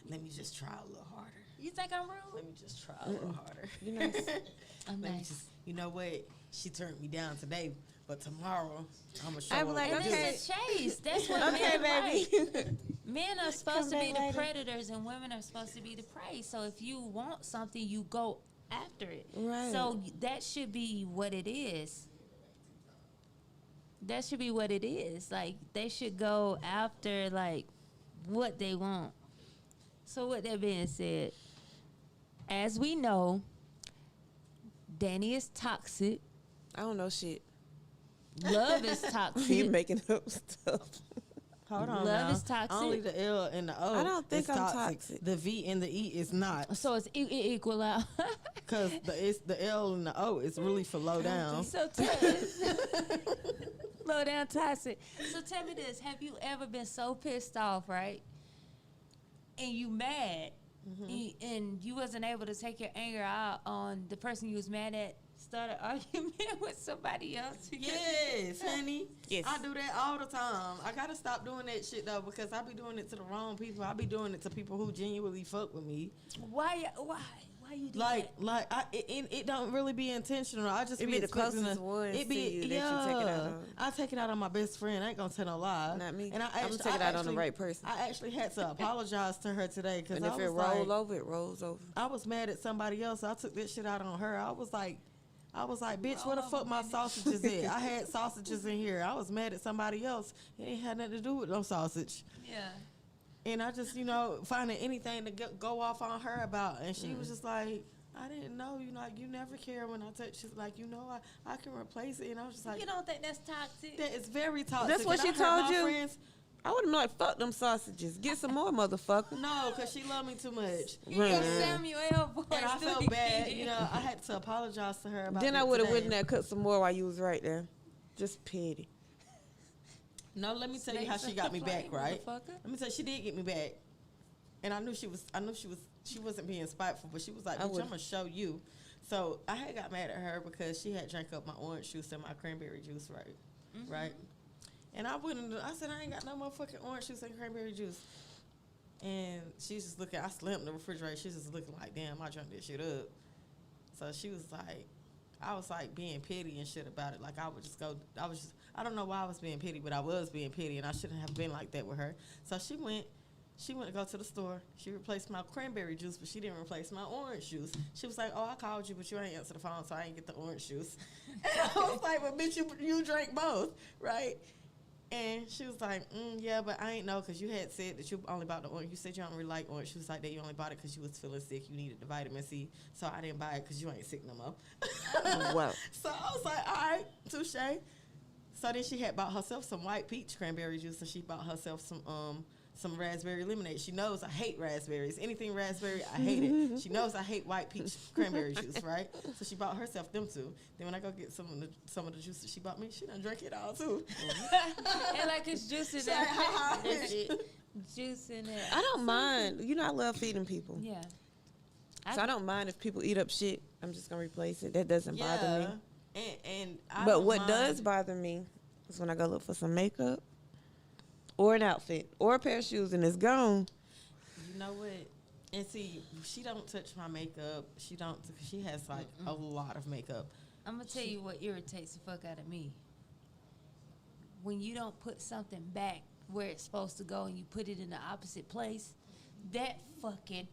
let me just try a little harder. You think I'm rude? Let me just try a little harder. You're nice. I'm nice. You know what? She turned me down today, but tomorrow I'm gonna show I'm up. like, okay. It's a chase. That's what okay, men baby. like. Men are supposed to be the predators and women are supposed to be the prey. So if you want something, you go after it. Right. So that should be what it is. That should be what it is. Like, they should go after, like, what they want. So with that being said, as we know, Danny is toxic. I don't know shit. Love is toxic. You making up stuff. Hold on. Love is toxic. Only the L and the O. I don't think I'm toxic. The V and the E is not. So it's equal out. Because the L and the O is really for low down. So low down toxic. So tell me this: have you ever been so pissed off, right? And you mad, and you wasn't able to take your anger out on the person you was mad at? Started argument with somebody else. Yes, honey. Yes. I do that all the time. I gotta stop doing that shit though, because I be doing it to the wrong people. I be doing it to people who genuinely fuck with me. Why you do that? It don't really be intentional. I just it be the closest ones to you that you take it out on. I take it out on my best friend. I ain't gonna tell no lie. Not me. And I'm gonna take it out on the right person. I actually had to apologize to her today because if it rolls over, it rolls over. I was mad at somebody else. So I took this shit out on her. I was like, bitch, where the fuck my sausages at? I had sausages in here. I was mad at somebody else. It ain't had nothing to do with no sausage. Yeah. And I just, finding anything to go off on her about. And she was just like, I didn't know, you never care when I touch. She's like, I can replace it. And I was just like, You don't think that's toxic? that is very toxic. That's what And she I heard told my you? friends, I would have been like, fuck them sausages. Get some more, motherfucker. no, because she loved me too much. Samuel L. voice. And I felt bad. I had to apologize to her about Then it I would have today. went in there cut some more while you was right there. Just petty. No, let me tell you how she got me back, right? Let me tell you, she did get me back. And I knew she wasn't being spiteful, but she was like, bitch, I'm gonna show you. So I had got mad at her because she had drank up my orange juice and my cranberry juice, right? And I said, I ain't got no motherfucking orange juice and cranberry juice. And she's just looking, I slammed the refrigerator, she's just looking like, damn, I drank this shit up. So she was like, I was like being petty and shit about it. Like I don't know why I was being petty, but I was being petty and I shouldn't have been like that with her. So she went to go to the store. She replaced my cranberry juice, but she didn't replace my orange juice. She was like, oh, I called you, but you ain't answer the phone, so I ain't get the orange juice. And I was like, well, bitch, you drank both, right? And she was like, yeah, but I ain't know because you had said that you only bought the orange. You said you don't really like orange. She was like, that you only bought it because you was feeling sick. You needed the vitamin C. So I didn't buy it because you ain't sick no more. Wow. So I was like, all right, touche. So then she had bought herself some white peach cranberry juice, and she bought herself some raspberry lemonade. She knows I hate raspberries. Anything raspberry, I hate it. She knows I hate white peach cranberry juice, right? So she bought herself them two. Then when I go get some of the juice that she bought me, she done drank it all too. And like it's juice in there. Juice in there. I don't mind. I love feeding people. Yeah. So I don't mind if people eat up shit. I'm just gonna replace it. That doesn't bother me. And but what does bother me is when I go look for some makeup or an outfit or a pair of shoes and it's gone. You know what? And see, she don't touch my makeup. She has like a lot of makeup. I'm gonna tell you what irritates the fuck out of me. When you don't put something back where it's supposed to go and you put it in the opposite place, that fucking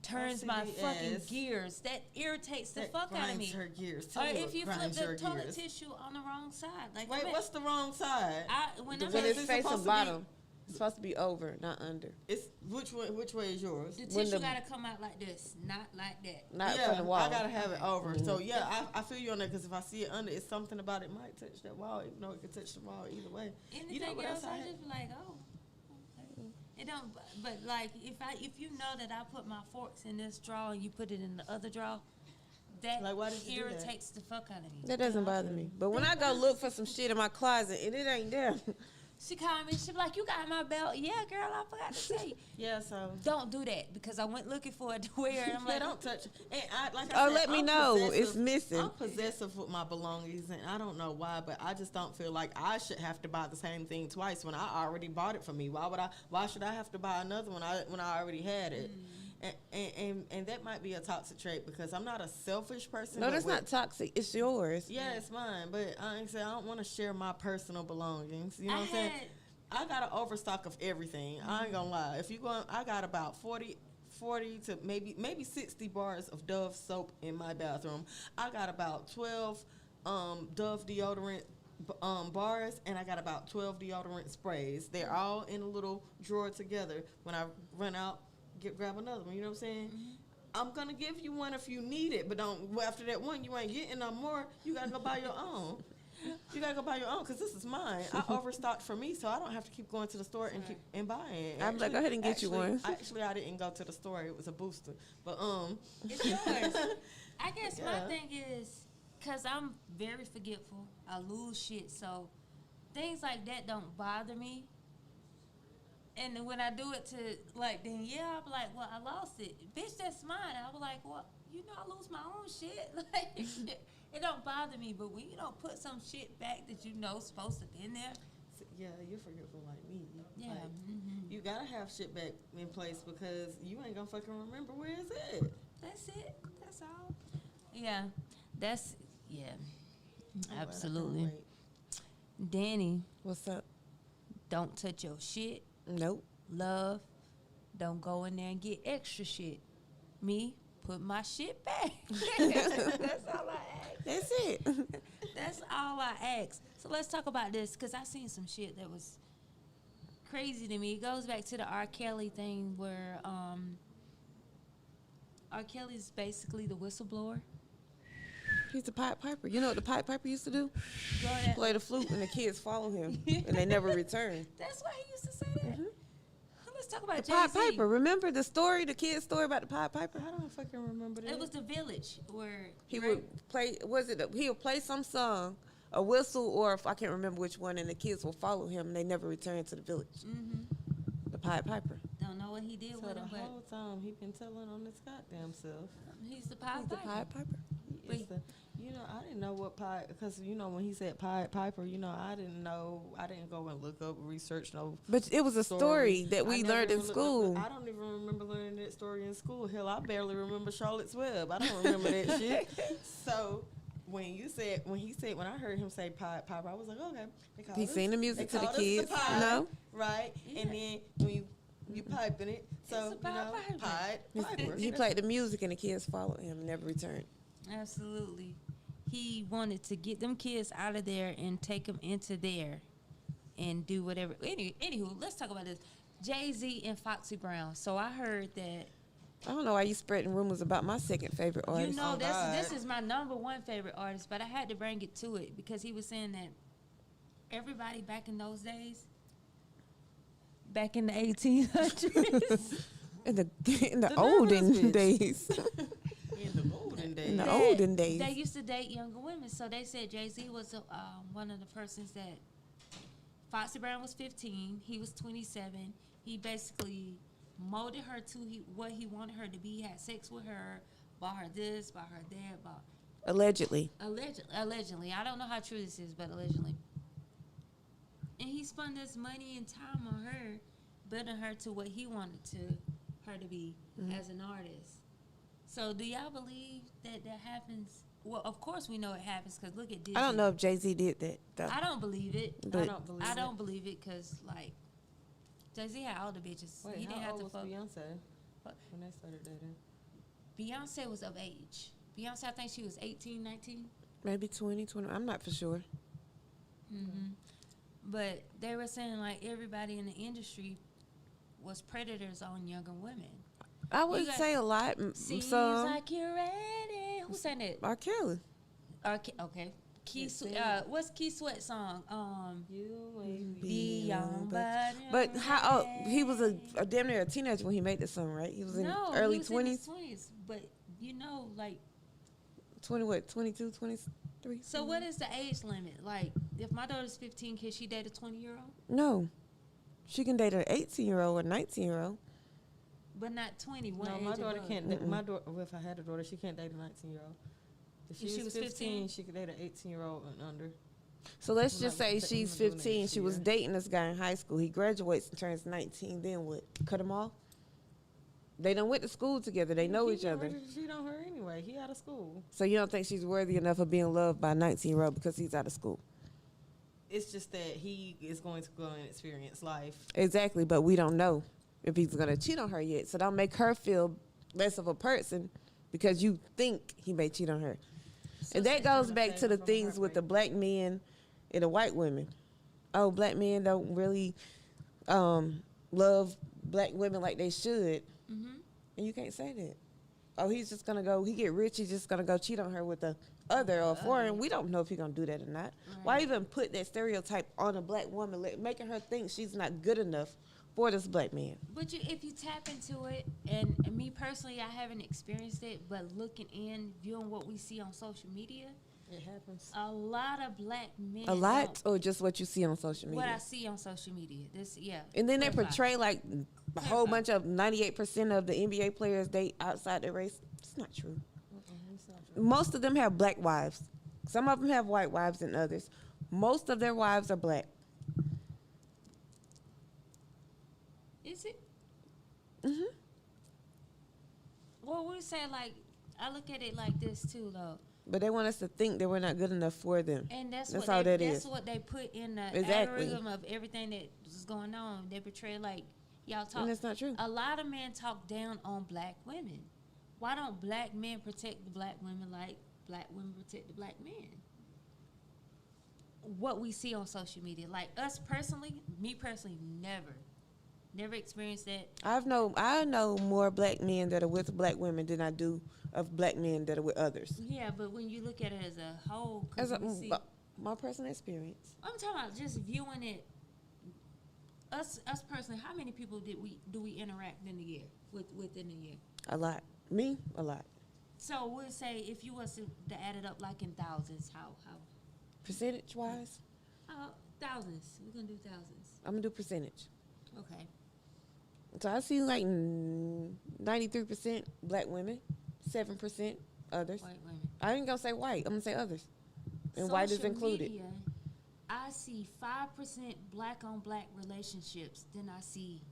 turns my fucking gears. That irritates the fuck out of me. Her gears. Or if you flip the toilet tissue on the wrong side. Like, wait, what's the wrong side? When it's facing bottom. It's supposed to be over, not under. It's which way is yours? The tissue gotta come out like this, not like that. Not from the wall. I gotta have it over. So I feel you on that because if I see it under, it's something about it might touch that wall, even though it could touch the wall either way. Anything else, I just be like, oh. It don't, but like if you know that I put my forks in this drawer and you put it in the other drawer, that irritates the fuck out of me. That doesn't bother me. But when I go look for some shit in my closet and it ain't there. She called me. She be like, "You got my belt?" Yeah, girl, I forgot to say. Yeah, so don't do that because I went looking for it to wear. And I'm like, don't touch it. And I said, let me know it's missing. I'm possessive with my belongings, and I don't know why, but I just don't feel like I should have to buy the same thing twice when I already bought it for me. Why should I have to buy another one when I already had it? And that might be a toxic trait because I'm not a selfish person. No, that's not toxic. It's yours. Yeah, it's mine. But I don't want to share my personal belongings. You know what I'm saying? I got an overstock of everything. I ain't gonna lie. If you go, I got about 40 to maybe 60 bars of Dove soap in my bathroom. I got about 12 Dove deodorant bars, and I got about 12 deodorant sprays. They're all in a little drawer together. When I run out, grab another one. You know what I'm saying? I'm gonna give you one if you need it, but don't. After that one, you ain't getting no more. You gotta go buy your own. You gotta go buy your own because this is mine. I overstocked for me, so I don't have to keep going to the store and buying it. I'm like, go ahead and get you one. Actually, I didn't go to the store. It was a booster, but it's yours. I guess my thing is because I'm very forgetful. I lose shit, so things like that don't bother me. And when I do it to, like, then, I'll be like, well, I lost it. Bitch, that's mine. I was like, well, I lose my own shit. Like, it don't bother me. But when you don't put some shit back that you know is supposed to be in there. Yeah, you're forgetful like me. Yeah. Like, you got to have shit back in place because you ain't going to fucking remember where it's at. That's it. That's all. Yeah. Absolutely. Danny. What's up? Don't touch your shit. Nope. Love, don't go in there and get extra shit. Me, put my shit back. That's all I ask. That's it. That's all I ask. So let's talk about this because I seen some shit that was crazy to me. It goes back to the R. Kelly thing where R. Kelly's basically the whistleblower. He's the Pied Piper. You know what the Pied Piper used to do? Go ahead. Play the flute and the kids follow him and they never return. That's why he used to say that. Let's talk about the Jay-Z. Pied Piper. Remember the story, the kid's story about the Pied Piper? I don't fucking remember that. It was The Village where he would play. He would play some song, a whistle, or I can't remember which one, and the kids will follow him and they never return to the village. The Pied Piper. Don't know what he did with him, but the whole time he been telling on his goddamn self. He's the Pied Piper. The Pied Piper. I didn't know what Pied, because when he said Pied Piper, I didn't know. I didn't go and look up, research no. But it was a story that we learned in school. I don't even remember learning that story in school. Hell, I barely remember Charlotte's Web. I don't remember that shit. So when I heard him say Pied Piper, I was like, okay. He sing the music to the kids. No, right? Yeah. And then when you piping it, so Pied Piper. He played the music and the kids followed him and never returned. Absolutely. He wanted to get them kids out of there and take them into there and do whatever. Anywho, let's talk about this. Jay-Z and Foxy Brown. So I heard that. I don't know why you spreading rumors about my second favorite artist. This is my number one favorite artist, but I had to bring it to it because he was saying that everybody back in those days, back in the 1800s. in the olden days. In the olden days. They used to date younger women. So they said Jay-Z was one of the persons that Foxy Brown was 15. He was 27. He basically molded her to what he wanted her to be, had sex with her, bought her this, bought her that, Allegedly. allegedly. I don't know how true this is, but allegedly. And he spent this money and time on her, building her to what he wanted her to be as an artist. So do y'all believe that happens? Well, of course we know it happens because look at Disney. I don't know if Jay-Z did that, though. I don't believe it. But I don't believe it because like Jay-Z had all the bitches. Wait, He didn't how have old to was fuck. Beyonce What? when they started dating? Beyonce was of age. Beyonce, I think she was 18, 19. Maybe 20. I'm not for sure. But they were saying like everybody in the industry was predators on younger women. I would got- say a lot. Seems Some. like you're ready. Who sang that? R. Kelly. Okay. Key Sing what's Key Sweat song? You ain't Be young, But how? Oh, he was a damn near a teenager when he made the song, right? He was in early 20s. 20s. But you know, like, 22, 23? so what is the age limit? Like, if my daughter's 15, can she date a 20-year-old? No. She can date an 18-year-old or 19-year-old. But not 20. What No, age my daughter above? can't. My daughter, well, if I had a daughter, she can't date a 19-year-old. If If she was 15, she could date an 18-year-old and under. So let's We're just not say ta- she's we're not doing that 15. this She was year. dating this guy in high school. He graduates and turns 19. Then what? Cut him off? They done went to school together. They know He each getting other. ready to cheat on her anyway. He out of school. So you don't think she's worthy enough of being loved by a 19-year-old because he's out of school? It's just that he is going to go and experience life. Exactly, but we don't know if he's going to cheat on her yet. So don't make her feel less of a person because you think he may cheat on her. And that goes back to the things with the black men and the white women. Oh, black men don't really love black women like they should. And you can't say that. Oh, he's just going to go, he get rich, he's just going to go cheat on her with a other or foreign. We don't know if he's going to do that or not. Why even put that stereotype on a black woman, making her think she's not good enough for this black man? But if you tap into it, and me personally, I haven't experienced it, but looking in, viewing what we see on social media, It happens. a lot of black men. A lot, or just what you see on social What I media? see on social media. And then they Clarify. portray like a whole bunch of 98% of the NBA players date outside their race. It's not true. Most of them have black wives. Some of them have white wives and others. Most of their wives are black. Is it? Mhm. Well, we say like I look at it like this too, though, But they want us to think that we're not good enough for them. and that's That's what all they, that that's is. what they put in the Exactly. algorithm of everything that is going on. They portray like y'all talk. And that's not true. A lot of men talk down on black women. Why don't black men protect the black women like black women protect the black men? What we see on social media, like us personally, me personally, never experienced that. I know more black men that are with black women than I do of black men that are with others. Yeah, but when you look at it as a whole, 'cause As we see, my personal experience. I'm talking about just viewing it. Us personally, how many people do we interact in a year within a year? A lot. Me, a lot. So we'll say if you was to add it up like in thousands, how Percentage wise, thousands? We're gonna do thousands. I'm gonna do percentage. Okay. So I see like 93% black women, 7% others. White women. I ain't gonna say white. I'm gonna say others, and white is Social included. media, I see 5% black on black relationships. Then I see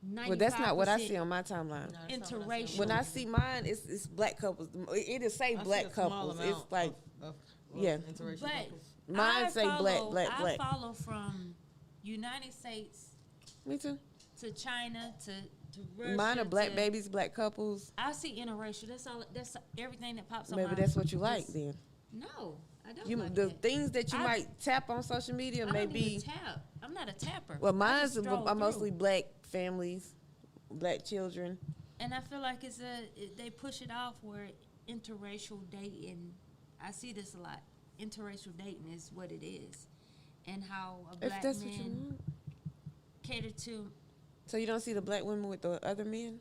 95%. Well, that's not what I see on my timeline. No, that's not what I see on Interracial. When mine. I see mine, it's black couples. It say I see black a small couples. amount It's like of yeah. interracial But couples. Mine I say follow- black. I follow from United States Me too. to China to Russia. Mine are black to- babies, black couples. I see interracial. That's all. That's everything that pops up. Maybe on that's what you like this- then. No, I don't You like the that. things that you I- might tap on social media I may don't even be. tap. I'm not a tapper. Well, I mine's just stroll are mostly through. black families, black children. And I feel like they push it off where interracial dating. I see this a lot. Interracial dating is what it is, and how a If black that's what you man want. cater to. So you don't see the black women with the other men,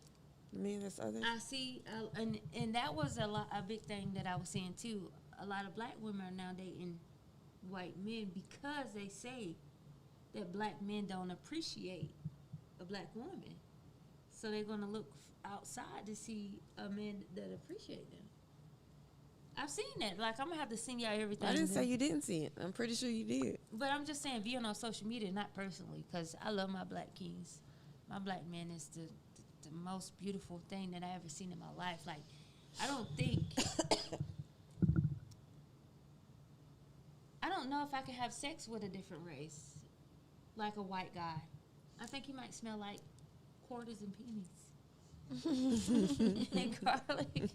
the men that's others. I see, and that was a big thing that I was seeing too. A lot of black women are now dating white men because they say that black men don't appreciate a black woman. So they're gonna look outside to see a man that appreciate them. I've seen that. Like, I'm gonna have to send y'all everything. I didn't say you didn't see it. I'm pretty sure you did. But I'm just saying, viewing on social media, not personally, because I love my black kings. My black man is the most beautiful thing that I ever seen in my life. Like, I don't know if I could have sex with a different race, like a white guy. I think he might smell like quarters and pennies. And garlic.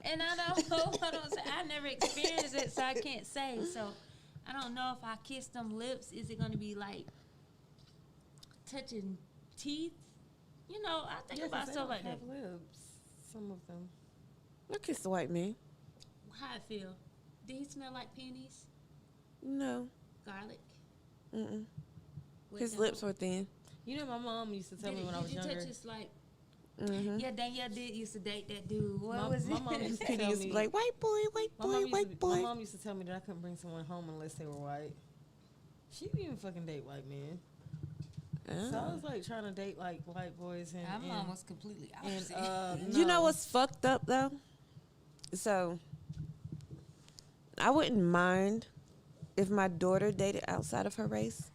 And I don't know. I never experienced it, so I can't say. So I don't know if I kiss them lips, is it going to be like touching teeth? You know, I think about stuff like that. Lips, some of them. I kissed the white man. How I feel? Did he smell like pennies? No. Garlic? Mm-mm. With His them? lips were thin. You know, my mom used to tell me when I was Did you younger. touch his like? Mm-hmm. Yeah, Danielle did used to date that dude. What My- was my it? mom used to Penny tell used to me- be like, white boy, white My boy, mom, used white to, boy. my mom used to tell me that I couldn't bring someone home unless they were white. She didn't even fucking date white men. So I was like trying to date like white boys and. My mom and- was completely and opposite. You know no. what's fucked up though? So I wouldn't mind if my daughter dated outside of her race.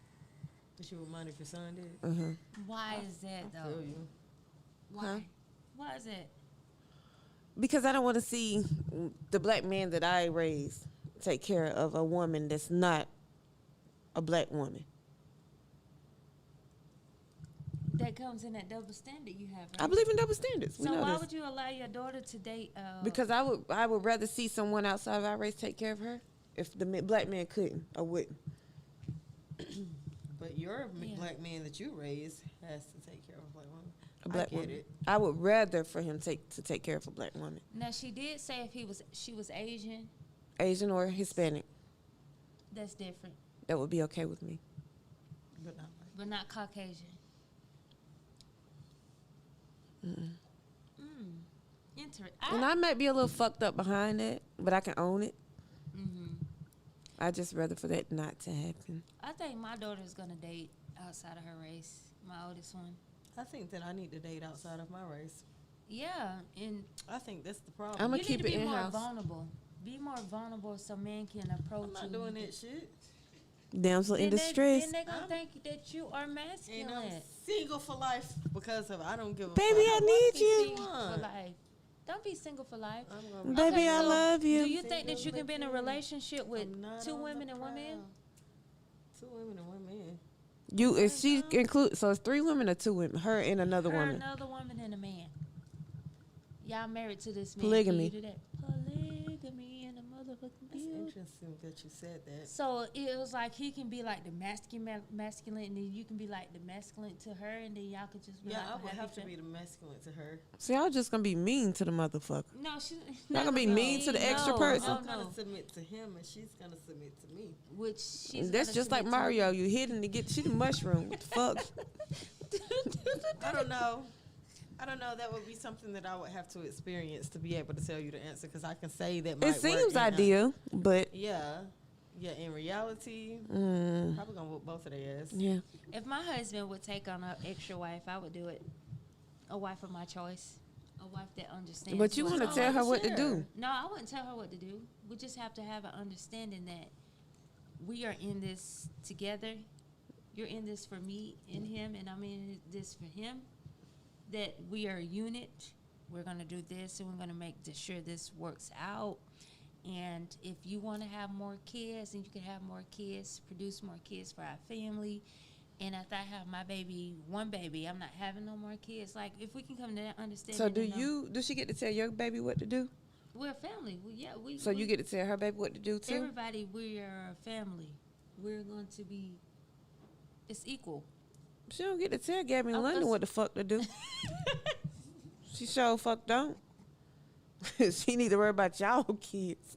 But you would mind if your son did? Mm-hmm. Why is that I though? feel you. Why? Huh? Why is it? Because I don't want to see the black man that I raised take care of a woman that's not a black woman. That comes in that double standard you have. Right? I believe in double standards. We So know why this. would you allow your daughter to date? Because I would rather see someone outside of our race take care of her if the black man couldn't or wouldn't. But your Yeah. black man that you raised has to take care of a black woman. A black I get woman. it. I would rather for him to take care of a black woman, Now she did say if she was Asian, Asian or Hispanic. that's different, That would be okay with me. But not white. but not Caucasian. Interesting. And I might be a little fucked up behind that, but I can own it. I just rather for that not to happen. I think my daughter's gonna date outside of her race. My oldest one. I think that I need to date outside of my race. Yeah, and I think that's the problem. I'ma you keep need to it be more in-house. vulnerable. Be more vulnerable so men can approach I'm not you. doing that shit. Damsel in distress. Then they gonna I'm- think that you are And masculine. I'm single for life because of I don't give a Baby, fuck. I Don't need be you. single for life. Don't be single for life. I'm gonna Baby, Okay, I so love you. Do you think that you can be in a relationship with I'm not 2 on the women and 1 man? prowl. 2 women and 1 man. You is she include so it's 3 women or 2 women? Her and another Her, woman. another woman, and a man. Y'all married to this man. Polygamy. Can you do that? Polygamy in the motherfucking It's building. interesting that you said that. So it was like he can be like the masculine, and then you can be like the masculine to her, and then y'all could just be Yeah, like I would happy have to fa- be the masculine to her. So y'all just gonna be mean to the motherfucker. No, she's Y'all gonna be mean to the extra person? Oh, I'm no. gonna submit to him, and she's gonna submit to me. Which she's That's gonna just like submit to Mario. You hidden to get she the mushroom. What the fuck? I don't know. I don't know. That would be something that I would have to experience to be able to tell you the answer. Because I can say that might It seems work and, ideal, but yeah. In reality, mm, probably gonna whoop both of their ass. yeah. If my husband would take on an extra wife, I would do it. A wife of my choice. A wife that understands. But you what's want to on- tell her what to share. do. No, I wouldn't tell her what to do. We just have to have an understanding that we are in this together. You're in this for me and him, and I'm in this for him. That we are a unit. We're going to do this, and we're going to make sure this works out. And if you want to have more kids, and you can have more kids, produce more kids for our family. And after I have my baby, 1 baby, I'm not having no more kids. Like, if we can come to that understanding. So and know- do she get to tell your baby what to do? We're a family. We So you get to tell her baby what to do too? everybody. We are a family. We're going to be. It's equal. She don't get to tell Gabby in Oh, London cause- what the fuck to do. She sure fuck don't. She need to worry about y'all kids.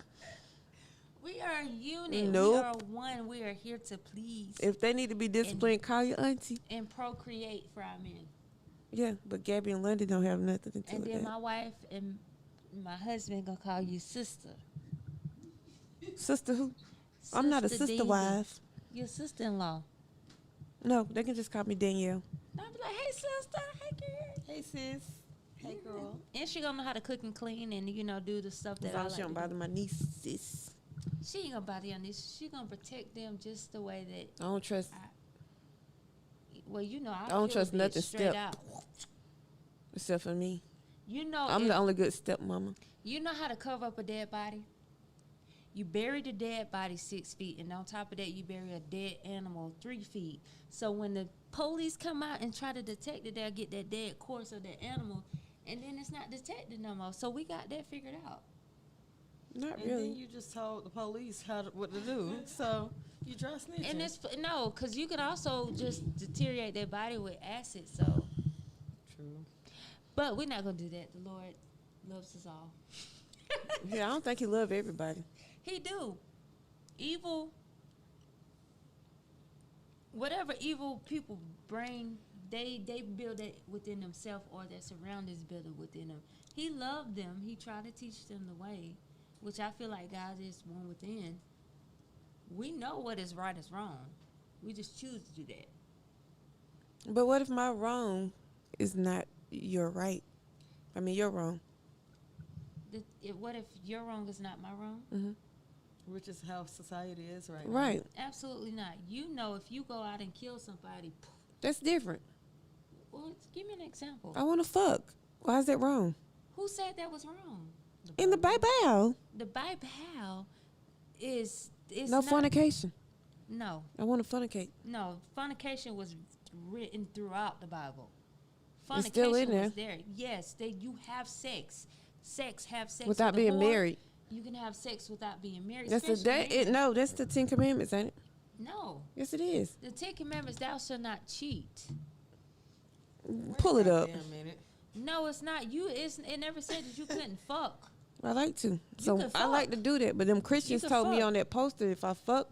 We are a unit. Nope. We are one. We are here to please If they need to be disciplined, call your auntie. and procreate for our men. Yeah, but Gabby in London don't have nothing to do And with then that. my wife and my husband gonna call you sister. Sister who? I'm not a sister Daisy. wife. Your sister-in-law. No, they can just call me Danielle. I'll be like, hey sister, hey girl. Hey sis. Hey girl. And she gonna know how to cook and clean and do the stuff that As I long like as she don't to do. bother my nieces. She ain't gonna bother your niece. She gonna protect them just the way that. I don't trust. Well, I don't trust nothing straight step. out. Except for me. if- I'm the only good stepmama. You know how to cover up a dead body? You bury the dead body 6 feet, and on top of that, you bury a dead animal 3 feet. So when the police come out and try to detect it, they'll get that dead corpse of that animal, and then it's not detected no more. So we got that figured out. Not And really. then you just told the police what to do. So you dry snitching. And it's no, because you can also just deteriorate their body with acid. So, true. but we're not gonna do that. The Lord loves us all. Yeah, I don't think he love everybody. He do. Evil, whatever evil people bring, they build it within themselves, or their surroundings build it within them. He loved them. He tried to teach them the way, which I feel like God is one within. We know what is right is wrong. We just choose to do that. But what if my wrong is not your right? I mean, you're wrong. What if your wrong is not my wrong? Mm-hmm. Which is how society is right now. Right. Absolutely not. If you go out and kill somebody, That's different. well, give me an example. I want to fuck. Why is that wrong? Who said that was wrong? In the Bible, The Bible is no not, fornication. No, I want to fornicate. no. Fornication was written throughout the Bible. It's still in was there. Yes, you have sex. Have sex Without with a being whore. married. You can have sex without being married. That's especially men. no, that's the 10 Commandments, ain't it? No, Yes, it is. the 10 Commandments: Thou shalt not cheat. Pull it up. Damn minute. No, it's not. It never said that you couldn't fuck. I like to. So can I like fuck. to do that. But them Christians can told me fuck. on that poster, if I fuck,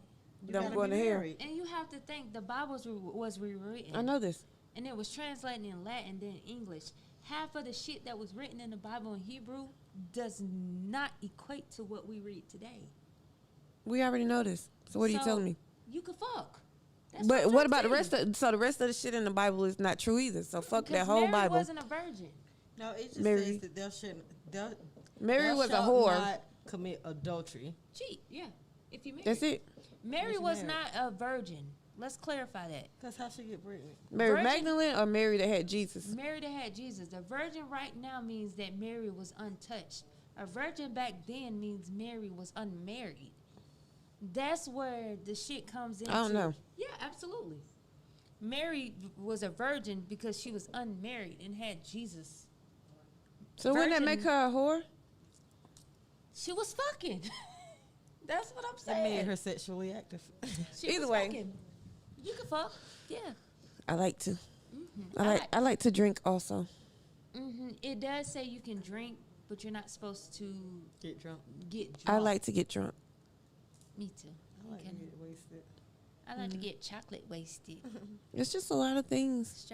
You then I'm gotta going be to hell. married. And you have to think the Bible was rewritten. I know this. And it was translated in Latin, then English. Half of the shit that was written in the Bible in Hebrew does not equate to what we read today. We already know this. So what are you So, telling me? You could fuck. That's But I'm what trying about to the tell you. so the rest of the shit in the Bible is not true either. So fuck that Because whole Mary Bible. wasn't a virgin. No, it just Mary. says that thou shouldn't. Mary thou was a shalt whore. Not commit adultery. Cheat, yeah. If you married. That's it. Mary Was was married. not a virgin. Let's clarify that. That's how she get pregnant. Mary Virgin- Magdalene or Mary that had Jesus? Mary that had Jesus. The virgin right now means that Mary was untouched. A virgin back then means Mary was unmarried. That's where the shit comes into. I don't know. Yeah, absolutely. Mary was a virgin because she was unmarried and had Jesus. So wouldn't that Virgin- make her a whore? She was fucking. That's what I'm It saying. made her sexually active. She Either was way. fucking. You can fuck. Yeah. I like to. Mhm. I like to drink also. It does say you can drink, but you're not supposed to Get drunk. get drunk. I like to get drunk. Me too. I like to Okay. get wasted. I like to get chocolate wasted. It's just a lot of things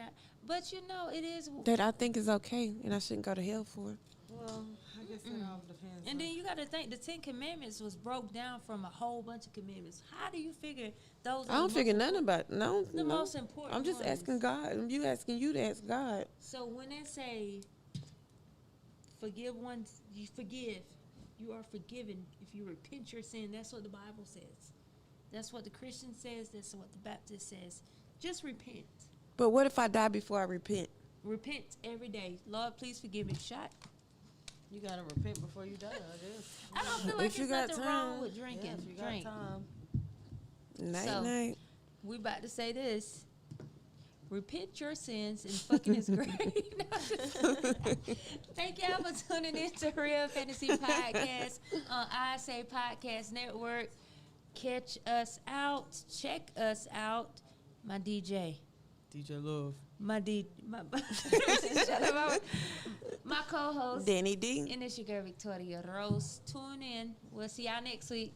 But it is. that I think is okay and I shouldn't go to hell for. Well, I guess it all depends. And then you got to think the 10 Commandments was broke down from a whole bunch of commandments. How do you figure those? I don't figure nothing about it. No, The no. most important. I'm just ones. asking God. I'm asking you to ask God. So when they say forgive one, you forgive. You are forgiven if you repent your sin. That's what the Bible says. That's what the Christian says. That's what the Baptist says. Just repent. But what if I die before I repent? Repent every day. Lord, please forgive me. Shot. You gotta repent before you die, I guess. I don't feel like If you there's got nothing wrong time. with drinking. Yeah, if you got Drink. time. Night, So- night. We about to say this. Repent your sins and fucking is great. Thank y'all for tuning in to Real Fantasy Podcast on I Say Podcast Network. Catch us out. Check us out. My DJ. DJ Love. My Shut up, my co-host. Danny D. And it's your girl Victoria Rose. Tune in. We'll see y'all next week.